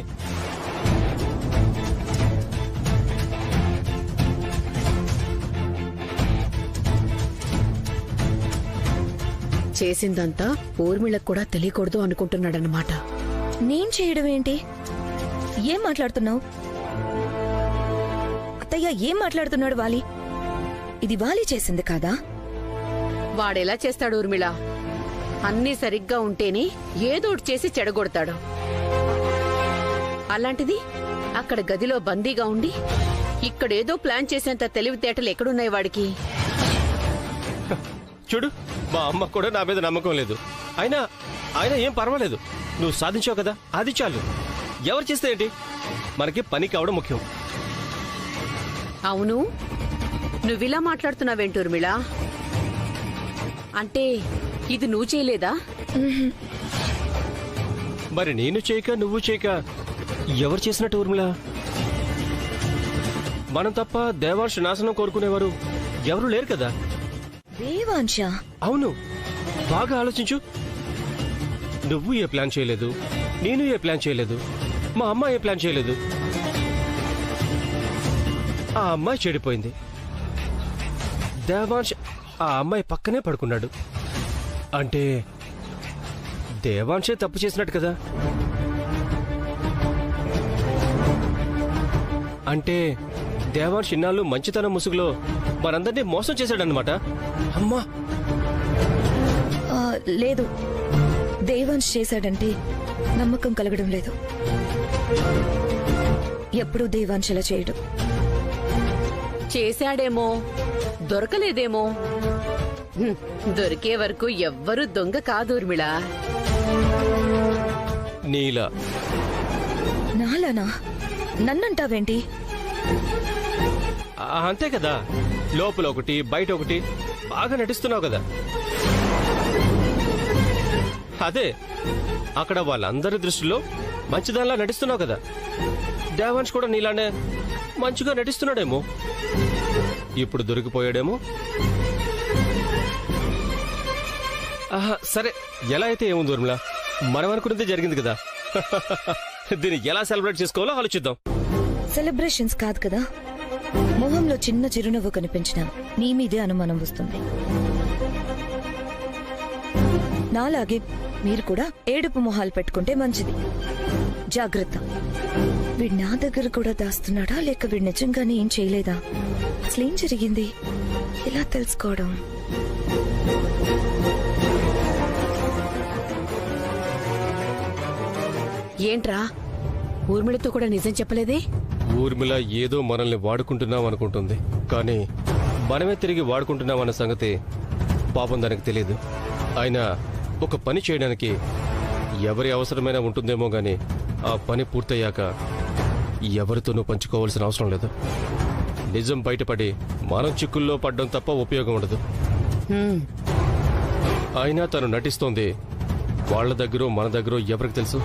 చేసిందంతా ఊర్మిళకు కూడా తెలియకూడదు అనుకుంటున్నాడన్నమాట. నేను చేయడం ఏంటి? ఏం మాట్లాడుతున్నావు అత్తయ్య? ఏం మాట్లాడుతున్నాడు వాలి? ఇది వాలి చేసింది కాదా? వాడెలా చేస్తాడు ఊర్మిళ? అన్నీ సరిగ్గా ఉంటేనే ఏదోటి చేసి చెడగొడతాడు. అలాంటిది అక్కడ గదిలో బందీగా ఉండి ఇక్కడేదో ప్లాన్ చేసేంత తెలివితేటలు ఎక్కడున్నాయి వాడికి? చూడు, మా అమ్మ కూడా నా మీద నమ్మకం లేదు. అయినా ఏం పర్వాలేదు, నువ్వు సాధించావు కదా, అది చాలు. ఎవరు చేస్తే ఏంటి, మనకి పని కావడం ముఖ్యం. అవును, నువ్విలా మాట్లాడుతున్నావేంటి ఊర్మిళ? అంటే ఇది నువ్వు చేయలేదా? మరి నేను చేయక నువ్వు చేయక ఎవరు చేసినట్టు ఊర్మిళ? మనం తప్ప దేవాంశ్ నాశనం కోరుకునేవారు ఎవరు లేరు కదా. దేవాంశ? అవును, బాగా ఆలోచించు. నువ్వు ఏ ప్లాన్ చేయలేదు, నేను ఏ ప్లాన్ చేయలేదు, మా అమ్మ ఏ ప్లాన్ చేయలేదు. ఆ అమ్మాయి చెడిపోయింది. దేవాంశ్ ఆ అమ్మాయి పక్కనే పడుకున్నాడు. అంటే దేవాంశే తప్పు చేసినట్టు కదా. అంటే దేవాంశ్ ఇన్నాళ్ళు మంచితనం ముసుగులో మనందరినీ మోసం చేశాడన్నమాట. అమ్మా, లేదు, దేవాంశ్ చేశాడంటే నమ్మకం కలగడం లేదు. ఎప్పుడూ దేవాంశ్ అలా చేయడు. చేశాడేమో, దొరకలేదేమో. దొరికే వరకు ఎవ్వరూ దొంగ కాదు ఊర్మిళ. నీలా? నాలానా? నన్నంటావేంటి? అంతే కదా, లోపల ఒకటి బయట ఒకటి బాగా నటిస్తున్నావు కదా. అదే, అక్కడ వాళ్ళందరి దృష్టిలో మంచిదానిలా నటిస్తున్నావు కదా. దేవాంశ్ కూడా నీలానే మంచిగా నటిస్తున్నాడేమో. ఇప్పుడు దొరికిపోయాడేమో. సరే, ఎలా అయితే ఏముంది ఊర్మిళ, మనం అనుకున్నది జరిగింది కదా. దీన్ని ఎలా సెలబ్రేట్ చేసుకోవాలో ఆలోచిద్దాం. సెలబ్రేషన్స్ కాదు కదా, మొహంలో చిన్న చిరునవ్వు కనిపించినా నీ మీదే అనుమానం వస్తుంది. నాలాగే మీరు కూడా ఏడుపు మొహాలు పెట్టుకుంటే మంచిది. జాగ్రత్త. వీడు నా దగ్గర కూడా దాస్తున్నాడా, లేక వీడు నిజంగానే ఏం చేయలేదా? అసలేం జరిగింది? ఎలా తెలుసుకోవడం? ఏంట్రా, ఊర్మిళతో కూడా నిజం చెప్పలేదే? ఊర్మిళ ఏదో మనల్ని వాడుకుంటున్నాం అనుకుంటుంది, కానీ మనమే తిరిగి వాడుకుంటున్నాం అన్న సంగతి పాపం దానికి తెలియదు. అయినా ఒక పని చేయడానికి ఎవరి అవసరమైనా ఉంటుందేమో గాని ఆ పని పూర్తయ్యాక ఎవరితోనూ పంచుకోవాల్సిన అవసరం లేదు. నిజం బయటపడి మనం చిక్కుల్లో పడ్డం తప్ప ఉపయోగం ఉండదు. అయినా తను నటిస్తోంది. వాళ్ళ దగ్గర మన దగ్గర ఎవరికి తెలుసు?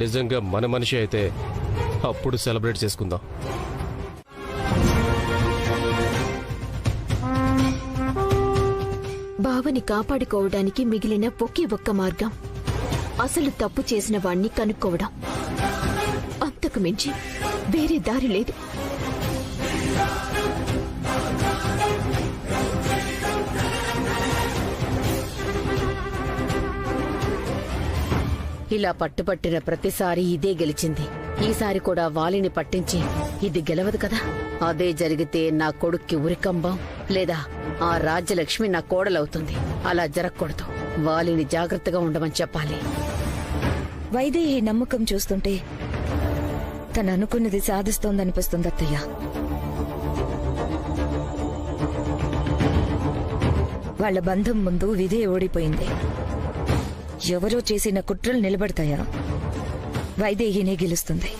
నిజంగా మన మనిషి అయితే అప్పుడు సెలబ్రేట్ చేసుకుందాం. బావని కాపాడుకోవడానికి మిగిలిన ఒకే ఒక్క మార్గం అసలు తప్పు చేసిన వాణ్ణి కనుక్కోవడం. అంతకు మించి వేరే దారి లేదు. ఇలా పట్టుపట్టిన ప్రతిసారి ఇదే గెలిచింది. ఈసారి కూడా వాలిని పట్టించి ఇది గెలవదు కదా. అదే జరిగితే నా కొడుక్కి ఉరికంబం, లేదా ఆ రాజ్యలక్ష్మి నా కోడలవుతుంది. అలా జరగకూడదు. వాలిని జాగ్రత్తగా ఉండమని చెప్పాలి. వైదేహి నమ్మకం చూస్తుంటే తను అనుకున్నది సాధిస్తోందనిపిస్తుంది అత్తయ్య. వాళ్ల బంధం ముందు విధే ఓడిపోయింది. ఎవరో చేసిన కుట్రలు నిలబడతాయా? వైదేహినే గెలుస్తుంది.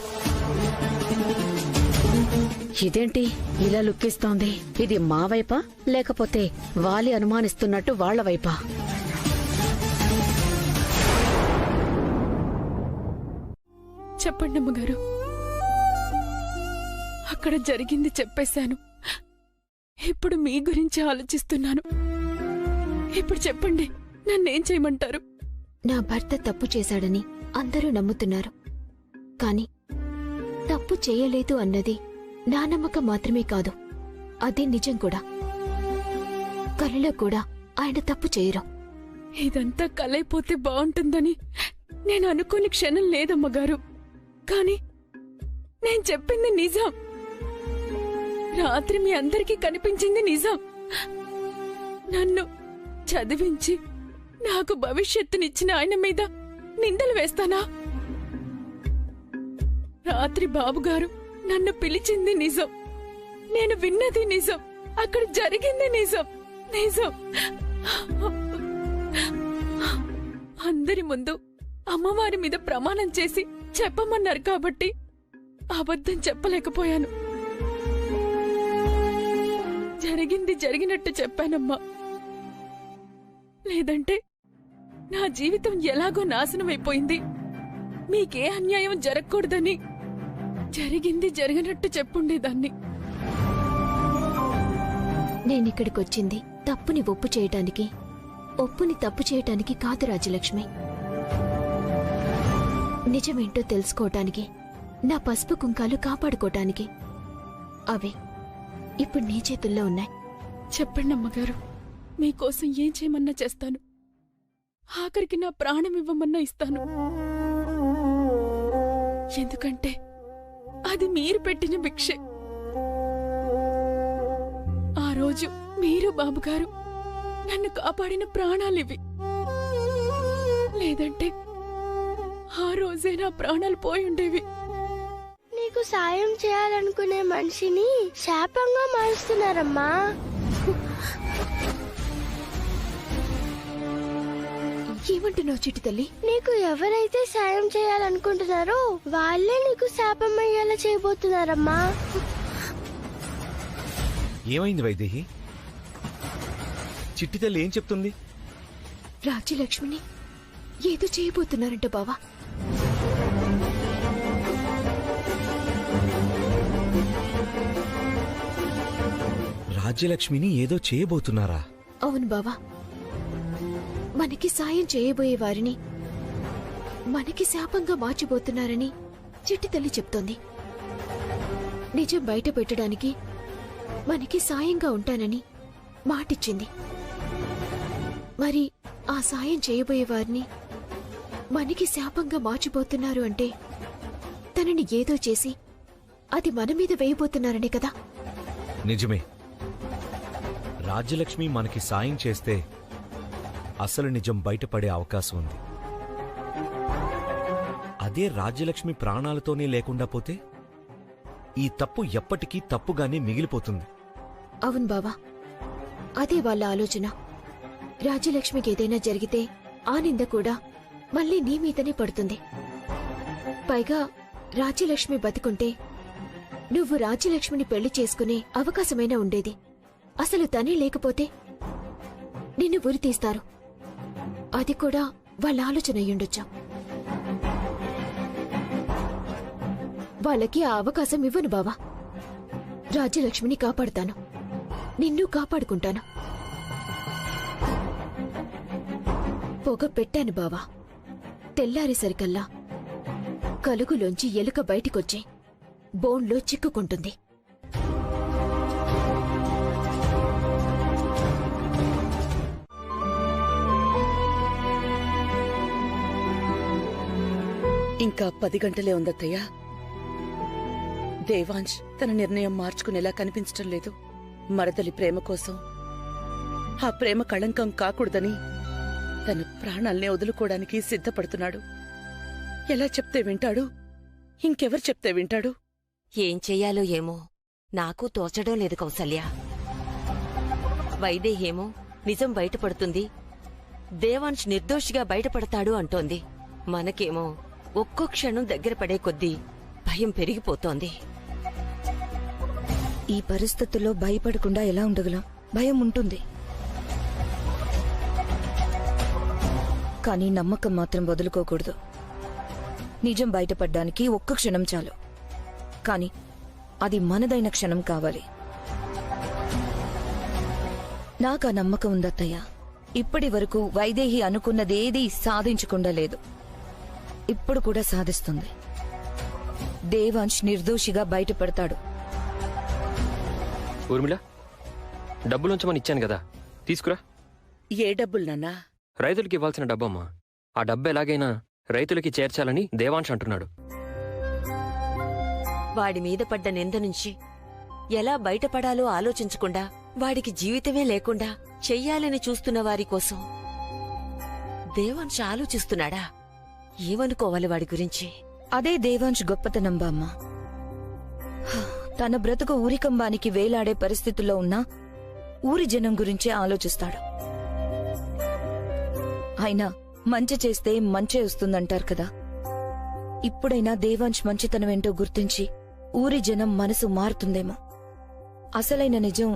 ఇదేంటి ఇలా లుక్కిస్తోంది? ఇది మా వైపా, లేకపోతే వాలి అనుమానిస్తున్నట్టు వాళ్ల వైపా? చెప్పండి అమ్మగారు. అక్కడ జరిగింది చెప్పేశాను. ఇప్పుడు మీ గురించి ఆలోచిస్తున్నాను. ఇప్పుడు చెప్పండి, నన్నేం చేయమంటారు? నా భర్త తప్పు చేశాడని అందరూ నమ్ముతున్నారు. కాని తప్పు చేయలేదు అన్నది నా నమ్మకం మాత్రమే కాదు, అది నిజం కూడా. కలలో కూడా ఆయన తప్పు చేయరు. ఇదంతా కలైపోతే బాగుంటుందని నేను అనుకోని క్షణం లేదమ్మగారు. కాని నేను చెప్పింది నిజం. రాత్రి మీ అందరికీ కనిపించింది నిజం. నన్ను చదివించి నాకు భవిష్యత్తునిచ్చిన ఆయన మీద నిందలు వేస్తానా? రాత్రి బాబుగారు నన్ను పిలిచింది నిజం. నేను విన్నది నిజం. అక్కడ జరిగింది నిజం. నిజం. అందరి ముందు అమ్మవారి మీద ప్రమాణం చేసి చెప్పమన్నారు కాబట్టి అబద్ధం చెప్పలేకపోయాను. జరిగింది జరిగినట్టు చెప్పానమ్మా. లేదంటే నా జీవితం ఎలాగో నాశనమైపోయింది. మీకే అన్యాయం జరగకూడదని జరిగింది జరిగినట్టు చెప్పుండేదాన్ని. నేనిక్కడికొచ్చింది తప్పుని ఒప్పు చేయటానికి, ఒప్పుని తప్పు చేయటానికి కాదు రాజలక్ష్మి. నిజమేంటో తెలుసుకోవటానికి, నా పసుపు కుంకాలు కాపాడుకోటానికి. అవి ఇప్పుడు నీ చేతుల్లో ఉన్నాయి. చెప్పండి అమ్మగారు, మీకోసం ఏం చేయమన్నా చేస్తాను. ఆఖరికి నా ప్రాణం ఇవ్వమన్నా ఇస్తాను. ఎందుకంటే అది మీరు పెట్టిన భిక్షే. ఆ రోజు మీరు బాబుగారు నన్ను కాపాడిన ప్రాణాలివి. లేదంటే ఆ రోజే నా ప్రాణాలు పోయుండేవి. నీకు సాయం చేయాలనుకునే మనిషిని శాపంగా మారుస్తున్నారమ్మా. ఏమంటున్నావు చిట్టి తల్లి? నీకు ఎవరైతే సాయం చేయాలనుకుంటున్నారో వాళ్ళే నీకు శాపం అయ్యేలా చేయబోతున్నారమ్మా. ఏమైంది వైదేహి? చిట్టి తల్లి ఏం చెప్తుంది? రాజ్యలక్ష్మిని ఏదో చేయబోతున్నారంట బావా. రాజ్యలక్ష్మిని ఏదో చేయబోతున్నారా? అవును బావా. మనకి సాయం చేయబోయే వారిని మనకి శాపంగా మార్చిపోతున్నారని చిట్టి తల్లి చెప్తోంది. నిజం బయట పెట్టడానికి మనకి సాయంగా ఉంటానని మాటిచ్చింది. మరి ఆ సాయం చేయబోయే వారిని మనకి శాపంగా మార్చిపోతున్నారు అంటే తనని ఏదో చేసి అది మన మీద వేయబోతున్నారనే కదా. నిజమే. రాజ్యలక్ష్మి మనకి సాయం చేస్తే అసలు నిజం బయటపడే అవకాశం ఉంది. అదే రాజ్యలక్ష్మి ప్రాణాలతోనే లేకుండా పోతే ఈ తప్పు ఎప్పటికీ తప్పుగానే మిగిలిపోతుంది. అవును బావా, అదే వాళ్ళ ఆలోచన. రాజ్యలక్ష్మికి ఏదైనా జరిగితే ఆ నింద కూడా మళ్ళీ నీ మీదనే పడుతుంది. పైగా రాజ్యలక్ష్మి బతికుంటే నువ్వు రాజ్యలక్ష్మిని పెళ్లి చేసుకునే అవకాశమైనా ఉండేది. అసలు తనే లేకపోతే నిన్ను ఉరి తీస్తారు. అది కూడా వాళ్ళ ఆలోచన అయ్యుండొచ్చు. వాళ్ళకి ఆ అవకాశం ఇవ్వను బావా. రాజ్యలక్ష్మిని కాపాడుతాను, నిన్ను కాపాడుకుంటాను. పొగ పెట్టాను బావా. తెల్లారేసరికల్లా కలుగులోంచి ఎలుక బయటికొచ్చి బోన్లో చిక్కుకుంటుంది. ఇంకా 10 గంటలే ఉందత్తయ్యా. దేవాంశ్ తన నిర్ణయం మార్చుకునేలా కనిపించటం లేదు. మరదలి ప్రేమ కోసం, ఆ ప్రేమ కళంకం కాకూడదని తన ప్రాణాల్నే వదులుకోవడానికి సిద్ధపడుతున్నాడు. ఎలా చెప్తే వింటాడు? ఇంకెవరు చెప్తే వింటాడు? ఏం చెయ్యాలో ఏమో నాకు తోచడం లేదు కౌసల్య. వైదేహేమో నిజం బయటపడుతుంది, దేవాంశ్ నిర్దోషిగా బయటపడతాడు అంటోంది. మనకేమో ఒక్కో క్షణం దగ్గర పడే కొద్దీ భయం పెరిగిపోతోంది. ఈ పరిస్థితుల్లో భయపడకుండా ఎలా ఉండగలం? భయం ఉంటుంది, కానీ నమ్మకం మాత్రం వదులుకోకూడదు. నిజం బయటపడ్డానికి ఒక్క క్షణం చాలు, కానీ అది మనదైన క్షణం కావాలి. నాకా నమ్మకం ఉందత్తయ్య. ఇప్పటి వరకు వైదేహి అనుకున్నదేదీ సాధించకుండా లేదు. ఇప్పుడు కూడా సాధిస్తుంది. దేవాంశ్ నిర్దోషిగా బయటపడతాడు. ఊర్మిళ, డబ్బులుంచమని ఇచ్చాను కదా, తీసుకురా. ఏ డబ్బులు నాన్నా? రైతులకి ఇవ్వాల్సిన డబ్బమ్మా. ఆ డబ్బు ఎలాగైనా రైతులకి చేర్చాలని దేవాంశ్ అంటున్నాడు. వాడి మీద పడ్డ నింద నుంచి ఎలా బయటపడాలో ఆలోచించకుండా, వాడికి జీవితమే లేకుండా చెయ్యాలని చూస్తున్న వారి కోసం దేవాంశ్ ఆలోచిస్తున్నాడా? ఏమనుకోవాలి వాడి గురించి? అదే దేవాంశ్ గొప్పతనం బామ్మ. తన బ్రతుకు ఊరికంబానికి వేలాడే పరిస్థితుల్లో ఉన్నా ఊరి జనం గురించే ఆలోచిస్తాడు. అయినా మంచి చేస్తే మంచే వస్తుందంటారు కదా. ఇప్పుడైనా దేవాంశ్ మంచితనమేంటో గుర్తించి ఊరి జనం మనసు మారుతుందేమో. అసలైన నిజం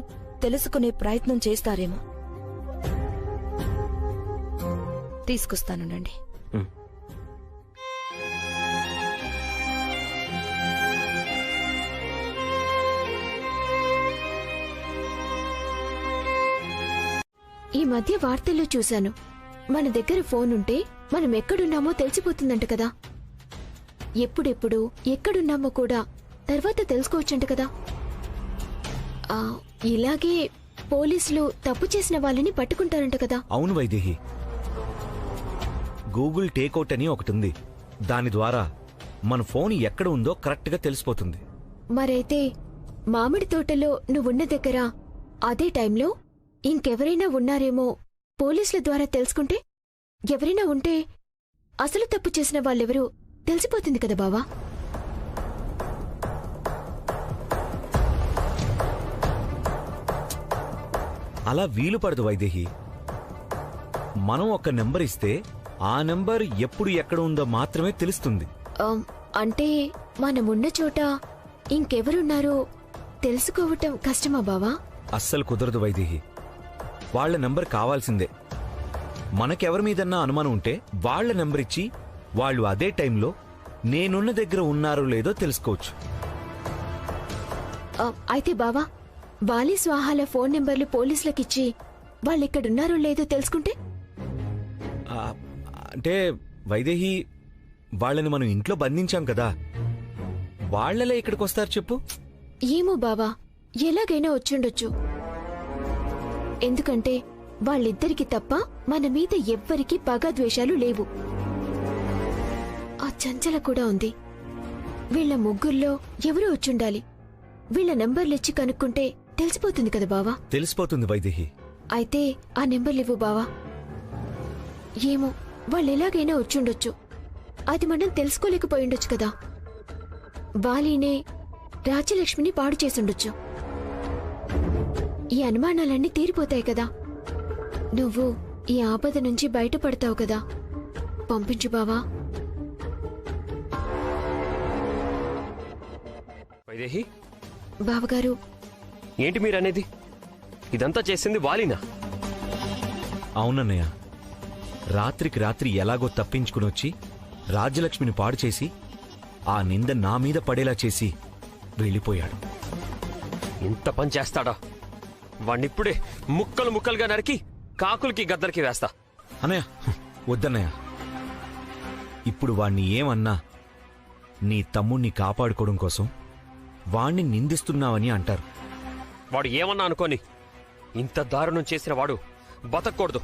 తెలుసుకునే ప్రయత్నం చేస్తారేమో. తీసుకొస్తానుండండి. ఈ మధ్య వార్తల్లో చూశాను, మన దగ్గర ఫోన్ ఉంటే మనం ఎక్కడున్నామో తెలిసిపోతుందంట కదా. ఎప్పుడెప్పుడు ఎక్కడున్నామో కూడా తర్వాత తెలుసుకోవచ్చంట కదా. ఇలాగే పోలీసులు తప్పు చేసిన వాళ్ళని పట్టుకుంటారంట కదా. అవును వైదేహి, గూగుల్ టేక్అవుట్ అని ఒకటుంది. దాని ద్వారా మన ఫోన్ ఎక్కడ ఉందో కరెక్ట్గా తెలిసిపోతుంది. మరైతే మామిడి తోటలో నువ్వున్న దగ్గర అదే టైంలో ఇంకెవరైనా ఉన్నారేమో పోలీసుల ద్వారా తెలుసుకుంటే, ఎవరైనా ఉంటే అసలు తప్పు చేసిన వాళ్ళెవరూ తెలిసిపోతుంది కదా బావా. అలా వీలు పడదు వైదేహి. మనం ఒక నెంబర్ ఇస్తే ఆ నెంబర్ ఎప్పుడు ఎక్కడ ఉందో మాత్రమే తెలుస్తుంది. అంటే మనమున్న చోట ఇంకెవరున్నారో తెలుసుకోవటం కష్టమా బావా? అస్సలు కుదరదు వైదేహి. వాళ్ల నెంబర్ కావాల్సిందే. మనకెవరి మీదన్నా అనుమానం ఉంటే వాళ్ల నెంబర్ ఇచ్చి వాళ్ళు అదే టైంలో నేనున్న దగ్గర ఉన్నారో లేదో తెలుసుకోవచ్చు. అయితే బావా, వాలి స్వాహాల ఫోన్ నెంబర్లు పోలీసులకిచ్చి వాళ్ళిక్కడున్నారో లేదో తెలుసుకుంటే? అంటే వైదేహి, వాళ్ళని మనం ఇంట్లో బంధించాం కదా, వాళ్లలే ఇక్కడికొస్తారు చెప్పు. ఏమో బావా, ఎలాగైనా వచ్చుండొచ్చు. ఎందుకంటే వాళ్ళిద్దరికి తప్ప మన మీద ఎవ్వరికీ పగద్వేషాలు లేవు. ఆ చంచల కూడా ఉంది. వీళ్ళ ముగ్గుర్లో ఎవరో వచ్చుండాలి. వీళ్ళ నెంబర్లిచ్చి కనుక్కుంటే తెలిసిపోతుంది కదా బావా? తెలిసిపోతుంది వైదేహి. అయితే ఆ నెంబర్లివ్వు బావా. ఏమో, వాళ్ళెలాగైనా వచ్చుండొచ్చు. అది మనం తెలుసుకోలేకపోయిండొచ్చు కదా. బాలీనే రాజ్యలక్ష్మిని పాడు చేసుండొచ్చు. ఈ అనుమానాలన్నీ తీరిపోతాయి కదా. నువ్వు ఈ ఆపద నుంచి బయటపడతావు కదా. పంపించు బావా. వైదేహి, బావగారు, ఏంటి మీరనేది? ఇదంతా చేసింది వాలినా? అవునన్నయ్య. రాత్రికి రాత్రి ఎలాగో తప్పించుకునొచ్చి రాజ్యలక్ష్మిని పాడు చేసి ఆ నింద నా మీద పడేలా చేసి వెళ్ళిపోయాడు. ఇంత పని చేస్తాడా? వాణ్ణిప్పుడే ముక్కలు ముక్కలుగా నరికి కాకులకి గద్దలకి వేస్తా. అన్నయ్య, వద్దన్నయ్య. ఇప్పుడు వాణ్ణి ఏమన్నా నీ తమ్ముణ్ణి కాపాడుకోవడం కోసం వాణ్ణి నిందిస్తున్నావని అంటారు. వాడు ఏమన్నా అనుకోని, ఇంత దారుణం చేసిన వాడు బతకూడదు.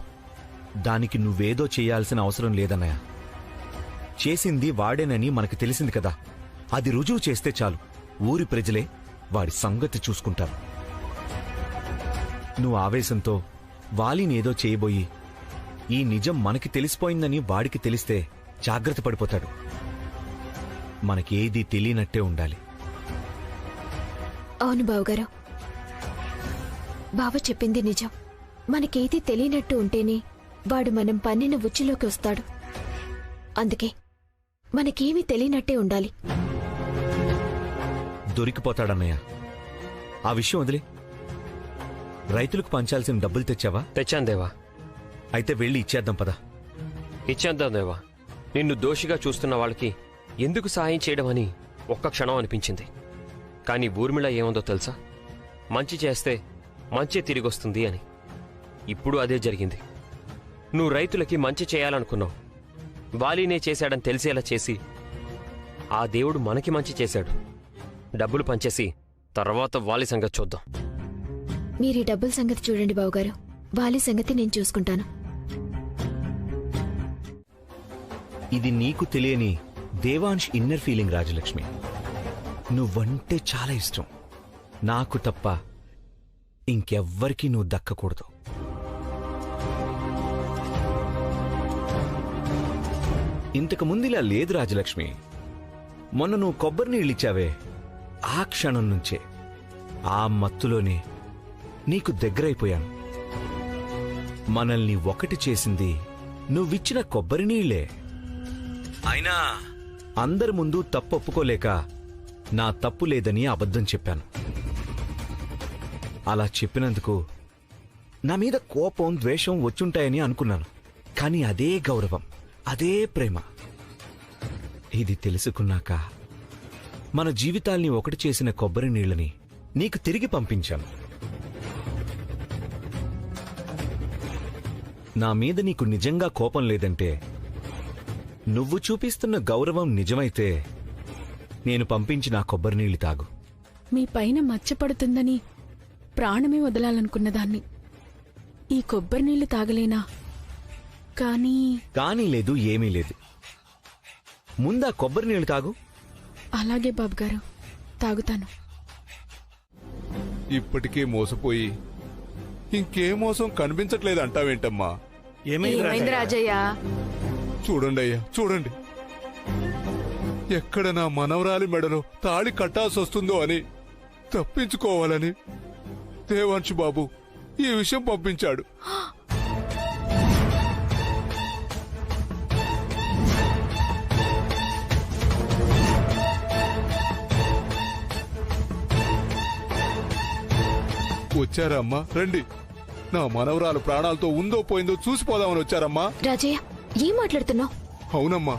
దానికి నువ్వేదో చేయాల్సిన అవసరం లేదన్నయ్య. చేసింది వాడేనని మనకు తెలిసింది కదా. అది రుజువు చేస్తే చాలు. ఊరి ప్రజలే వాడి సంగతి చూసుకుంటారు. నువ్వు ఆవేశంతో వాలినేదో చేయబోయి ఈ నిజం మనకి తెలిసిపోయిందని వాడికి తెలిస్తే జాగ్రత్త పడిపోతాడు. మనకేదీ తెలియనట్టే ఉండాలి. అవును బావగారు, బావ చెప్పింది నిజం. మనకేదీ తెలియనట్టు ఉంటేనే వాడు మనం పన్నిన ఉచ్చులోకి వస్తాడు. అందుకే మనకేమీ తెలియనట్టే ఉండాలి. దొరికిపోతాడన్నయ్య. ఆ విషయం వదిలే. రైతులకు పంచాల్సిన డబ్బులు తెచ్చావా? తెచ్చాను దేవా. అయితే వెళ్ళి ఇచ్చేద్దాం పదా. ఇచ్చేద్దాం దేవా. నిన్ను దోషిగా చూస్తున్న వాళ్ళకి ఎందుకు సాయం చేయడం అని ఒక్క క్షణం అనిపించింది. కానీ ఊర్మిళ ఏముందో తెలుసా? మంచి చేస్తే మంచి తిరిగొస్తుంది అని. ఇప్పుడు అదే జరిగింది. నువ్వు రైతులకి మంచి చేయాలనుకున్నావు. వాలీనే చేశాడని తెలిసేలా చేసి ఆ దేవుడు మనకి మంచి చేశాడు. డబ్బులు పంచేసి తర్వాత వాలి సంగతి చూద్దాం. మీరీ డబ్బుల సంగతి చూడండి బావగారు. వాలి సంగతి నేను చూసుకుంటాను. ఇది నీకు తెలియని దేవాంశ్ ఇన్నర్ ఫీలింగ్ రాజలక్ష్మి. నువ్వంటే చాలా ఇష్టం. నాకు తప్ప ఇంకెవ్వరికీ నువ్వు దక్కకూడదు. ఇంతకు ముందిలా లేదు రాజలక్ష్మి. మొన్న నువ్వు కొబ్బరి నీళ్ళిచ్చావే, ఆ క్షణం నుంచే ఆ మత్తులోనే నీకు దగ్గరైపోయాను. మనల్ని ఒకటి చేసింది నువ్విచ్చిన కొబ్బరి నీళ్లే. అయినా అందరి ముందు తప్పు ఒప్పుకోలేక నా తప్పు లేదని అబద్ధం చెప్పాను. అలా చెప్పినందుకు నా మీద కోపం, ద్వేషం వచ్చుంటాయని అనుకున్నాను. కానీ అదే గౌరవం, అదే ప్రేమ. ఇది తెలుసుకున్నాక మన జీవితాల్ని ఒకటి చేసిన కొబ్బరి నీళ్ళని నీకు తిరిగి పంపించాను. నా మీద నీకు నిజంగా కోపం లేదంటే, నువ్వు చూపిస్తున్న గౌరవం నిజమైతే నేను పంపించిన కొబ్బరి నీళ్లు తాగు. మీ పైన మచ్చపడుతుందని ప్రాణమే వదలాలనుకున్నదాన్ని. ఈ కొబ్బరి నీళ్లు తాగలేనా? కానీ లేదు, ఏమీ లేదు. ముందా కొబ్బరి నీళ్లు తాగు. అలాగే బాబుగారు, తాగుతాను. ఇప్పటికే మోసపోయి ఇంకే మోసం కనిపించట్లేదు అంటావేంటమ్మా? ఏమైంది రాజయ్య? చూడండి అయ్యా, చూడండి. ఎక్కడ నా మనవరాలి మెడలో తాళి కట్టాల్సి వస్తుందో అని తప్పించుకోవాలని దేవాంశ్ బాబు ఈ విషయం పంపించాడు. వచ్చారా అమ్మా? రండి. నా మనవరాలు ప్రాణాలతో ఉందో పోయిందో చూసిపోదామని వచ్చారమ్మా. రాజయ్య, ఏం మాట్లాడుతున్నావు? అవునమ్మా,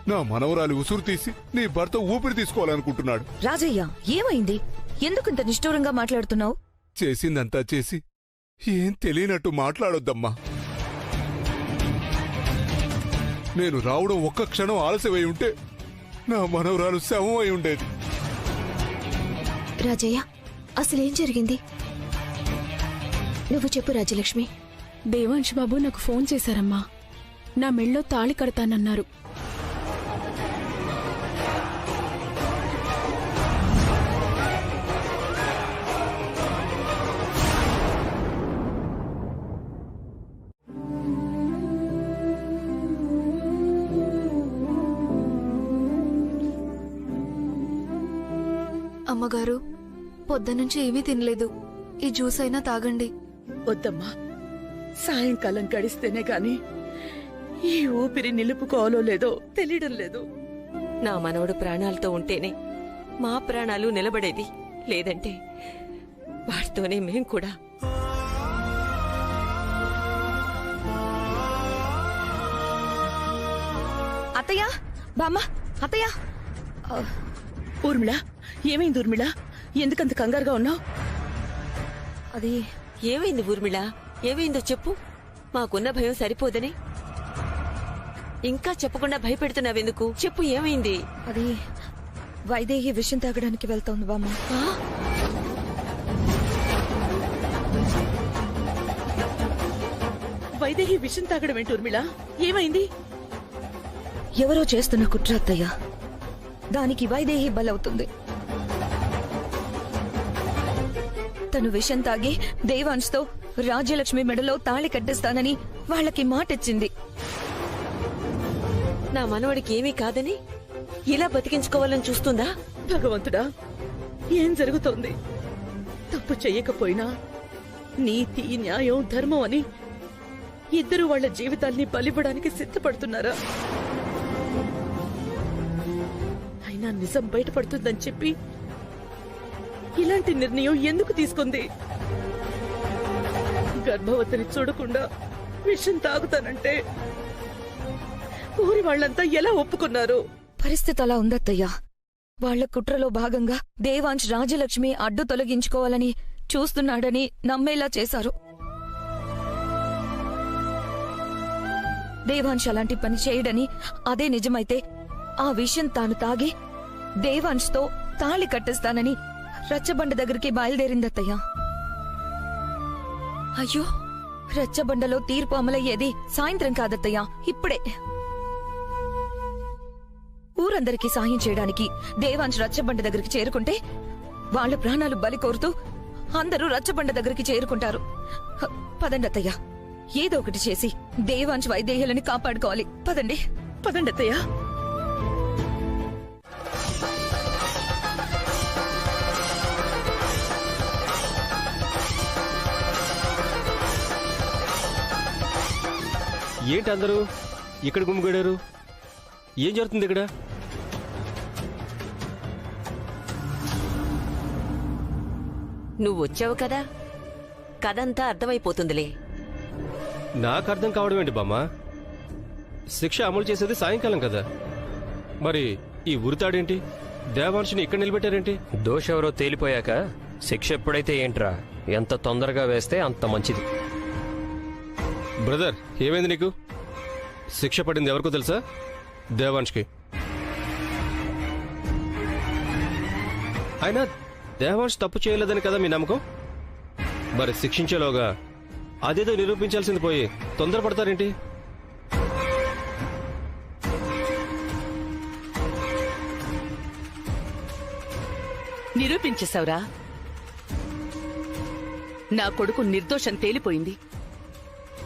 నా మనవరాలి ఉసురు తీసి నీ భర్త ఊపిరి తీసుకోవాలనుకుంటున్నాడు. రాజయ్య, ఏమైంది? ఎందుకు ఇంత నిష్ఠూరంగా మాట్లాడుతున్నావు? చేసిందంతా చేసి ఏం తెలియనట్టు మాట్లాడొద్దమ్మా. నేను రావడం ఒక్క క్షణం ఆలస్యమై ఉంటే నా మనవరాలు శవం అయి ఉండేది. రాజయ్య, అసలేం జరిగింది నువ్వు చెప్పు రాజ్యలక్ష్మి. దేవాంశ్ బాబు నాకు ఫోన్ చేశారమ్మా. నా మెళ్ళో తాళి కడతానన్నారు. అమ్మగారు పొద్దునుంచి ఏమీ తినలేదు. ఈ జ్యూస్ అయినా తాగండి. వద్దమ్మా, సాయంకాలం గడిస్తేనే గాని ఈ ఊపిరి నిలుపుకోవాలో లేదో తెలియడం లేదు. నా మనవడు ప్రాణాలతో ఉంటేనే మా ప్రాణాలు నిలబడేది. లేదంటే వాడితోనే మేం కూడా. అత్తయ్య, బామ్మ, అత్తయ్య. ఊర్మిళ, ఏమైంది ఊర్మిళ? ఎందుకంత కంగారుగా ఉన్నావు? అది ఏమైంది ఊర్మిళ? ఏమైందో చెప్పు. మాకున్న భయం సరిపోదని ఇంకా చెప్పకుండా భయపెడుతున్నావెందుకు? చెప్పు, ఏమైంది? అది వైదేహి విషయం తాగడానికి వెళ్తోంది బామ్మ. వైదేహి విషయం తాగడం ఏంటి ఊర్మిళ? ఏమైంది? ఎవరో చేస్తున్న కుట్ర అత్తయ్య. దానికి వైదేహి బలవుతుంది. తను విషం తాగి దేవాంశ్ తో రాజ్యలక్ష్మి మెడలో తాళి కట్టిస్తానని వాళ్ళకి మాటిచ్చింది. నా మనవడికి ఏమీ కాదని ఇలా బతికించుకోవాలని చూస్తుందా? భగవంతుడా, ఏం జరుగుతోంది? తప్పు చెయ్యకపోయినా నీతి, న్యాయం, ధర్మం అని ఇద్దరు వాళ్ల జీవితాల్ని బలివ్వడానికి సిద్ధపడుతున్నారా? అయినా నిజం బయటపడుతుందని చెప్పి ఇలాంటి నిర్ణయం ఎందుకు తీసుకుంది? గర్భవతిని చూడకుండా విషం తాగుతానంటే ఊరి వాళ్లంతా ఎలా ఒప్పుకున్నారు? పరిస్థితి అలా ఉందత్తయ్యా. వాళ్ల కుట్రలో భాగంగా దేవాంశ్ రాజ్యలక్ష్మి అడ్డు తొలగించుకోవాలని చూస్తున్నాడని నమ్మేలా చేశారు. దేవాంశ్ అలాంటి పని చేయడని అదే నిజమైతే ఆ విషయం తాను తాగి దేవాంశ్ తో తాళి కట్టిస్తానని రచ్చబండ దగ్గరికి బయలుదేరిందత్తయ్యా. అయ్యో, రచ్చబండలో తీర్పు అమలయ్యేది సాయంత్రం కాదత్తయ్యా, ఇప్పుడే. ఊరందరికీ సాయం చేయడానికి దేవాంశ్ రచ్చబండ దగ్గరికి చేరుకుంటే వాళ్ల ప్రాణాలు బలి కోరుతూ అందరూ రచ్చబండ దగ్గరికి చేరుకుంటారు. పదండి అత్తయ్య, ఏదో ఒకటి చేసి దేవాంశ్ వైదేహ్యులని కాపాడుకోవాలి. పదండి పదండి అత్తయ్య. ఏంటి అందరూ ఇక్కడ గుమ్మిగూడారు? ఏం జరుగుతుంది ఇక్కడ? నువ్వు వచ్చావు కదా, కథంతా అర్థమైపోతుందిలే. నాకు అర్థం కావడం ఏంటి బామ్మ? శిక్ష అమలు చేసేది సాయంకాలం కదా. మరి ఈ ఉరితాడేంటి? దేవాంశుని ఇక్కడ నిలబెట్టారేంటి? దోషెవరో తేలిపోయాక శిక్ష ఎప్పుడైతే ఏంట్రా, ఎంత తొందరగా వేస్తే అంత మంచిది. బ్రదర్, ఏమైంది నీకు? శిక్ష పడింది ఎవరికో తెలుసా? దేవాంష్కి. అయినా దేవాంశ్ తప్పు చేయలేదని కదా మీ నమ్మకం? మరి శిక్షించేలోగా అదేదో నిరూపించాల్సింది పోయి తొందరపడతారేంటి? నిరూపించేశావురా. నా కొడుకు నిర్దోషం తేలిపోయింది.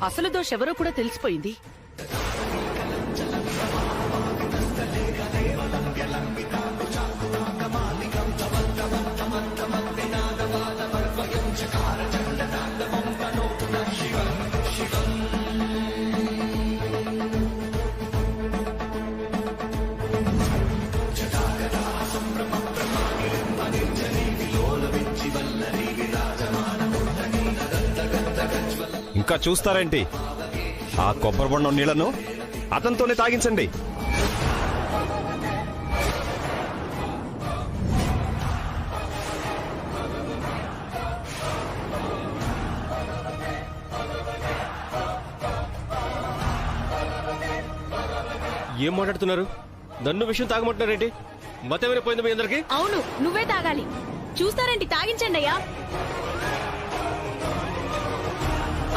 అసలు దోషెవరో కూడా తెలిసిపోయింది. ఇంకా చూస్తారేంటి? ఆ కొబ్బరి బొండం నీళ్లను అతనితోనే తాగించండి. ఏం మాట్లాడుతున్నారు? నన్ను విషయం తాగమంటున్నారేంటి? మతేమైనా పోయింది మీ అందరికి? అవును, నువ్వే తాగాలి. చూస్తారేంటి? తాగించండి అయ్యా.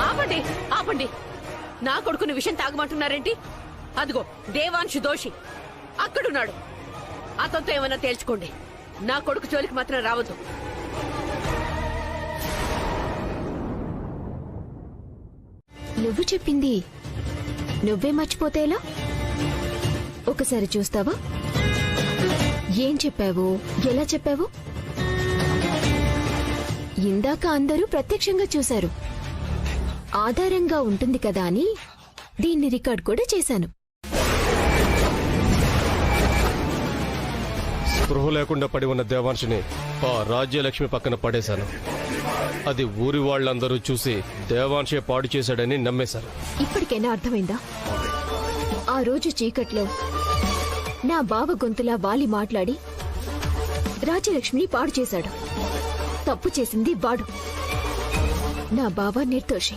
ఆపండి, ఆపండి. నా కొడుకుని విషయం తాగమంటున్నారేంటి? అదిగో దేవాంశు దోషి అక్కడున్నాడు. అతనితో ఏమైనా తేల్చుకోండి. నా కొడుకు జోలికి మాత్రం రావద్దు. నువ్వు చెప్పింది నువ్వే మర్చిపోతేలా? ఒకసారి చూస్తావా? ఏం చెప్పావు, ఎలా చెప్పావు? ఇందాక అందరూ ప్రత్యక్షంగా చూశారు. ఆధారంగా ఉంటుంది కదా అని దీన్ని రికార్డ్ కూడా చేశాను. స్పృహ లేకుండా పడి ఉన్న దేవాంశుని ఆ రాజ్యలక్ష్మి పక్కన పడేశాను. అది ఊరి వాళ్ళందరూ చూసి దేవాంశే పాడు చేశాడని నమ్మేశారు. ఇప్పటికైనా అర్థమైందా? ఆ రోజు చీకట్లో నా బావ గొంతులా వాలి మాట్లాడి రాజ్యలక్ష్మిని పాడు చేశాడు. తప్పు చేసింది వాడు. నా బావ నిర్దోషి.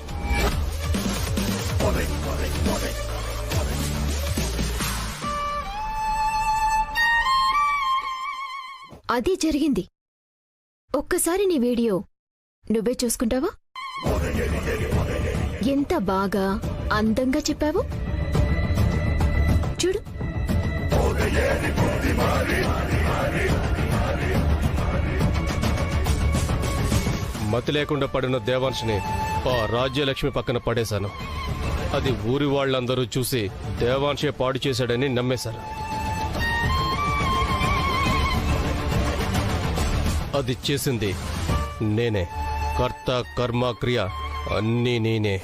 అది జరిగింది. ఒక్కసారి నీ వీడియో నువ్వే చూసుకుంటావా? ఎంత బాగా అందంగా చెప్పావు చూడు. మతి లేకుండా పడిన దేవాంశుని ఆ రాజ్యలక్ష్మి పక్కన పడేశాను. అది ఊరి వాళ్ళందరూ చూసి దేవాంశే పాడు చేశాడని నమ్మేశారు. అది చేసింది నేనే. కర్త కర్మ క్రియ అన్నీ నేనే.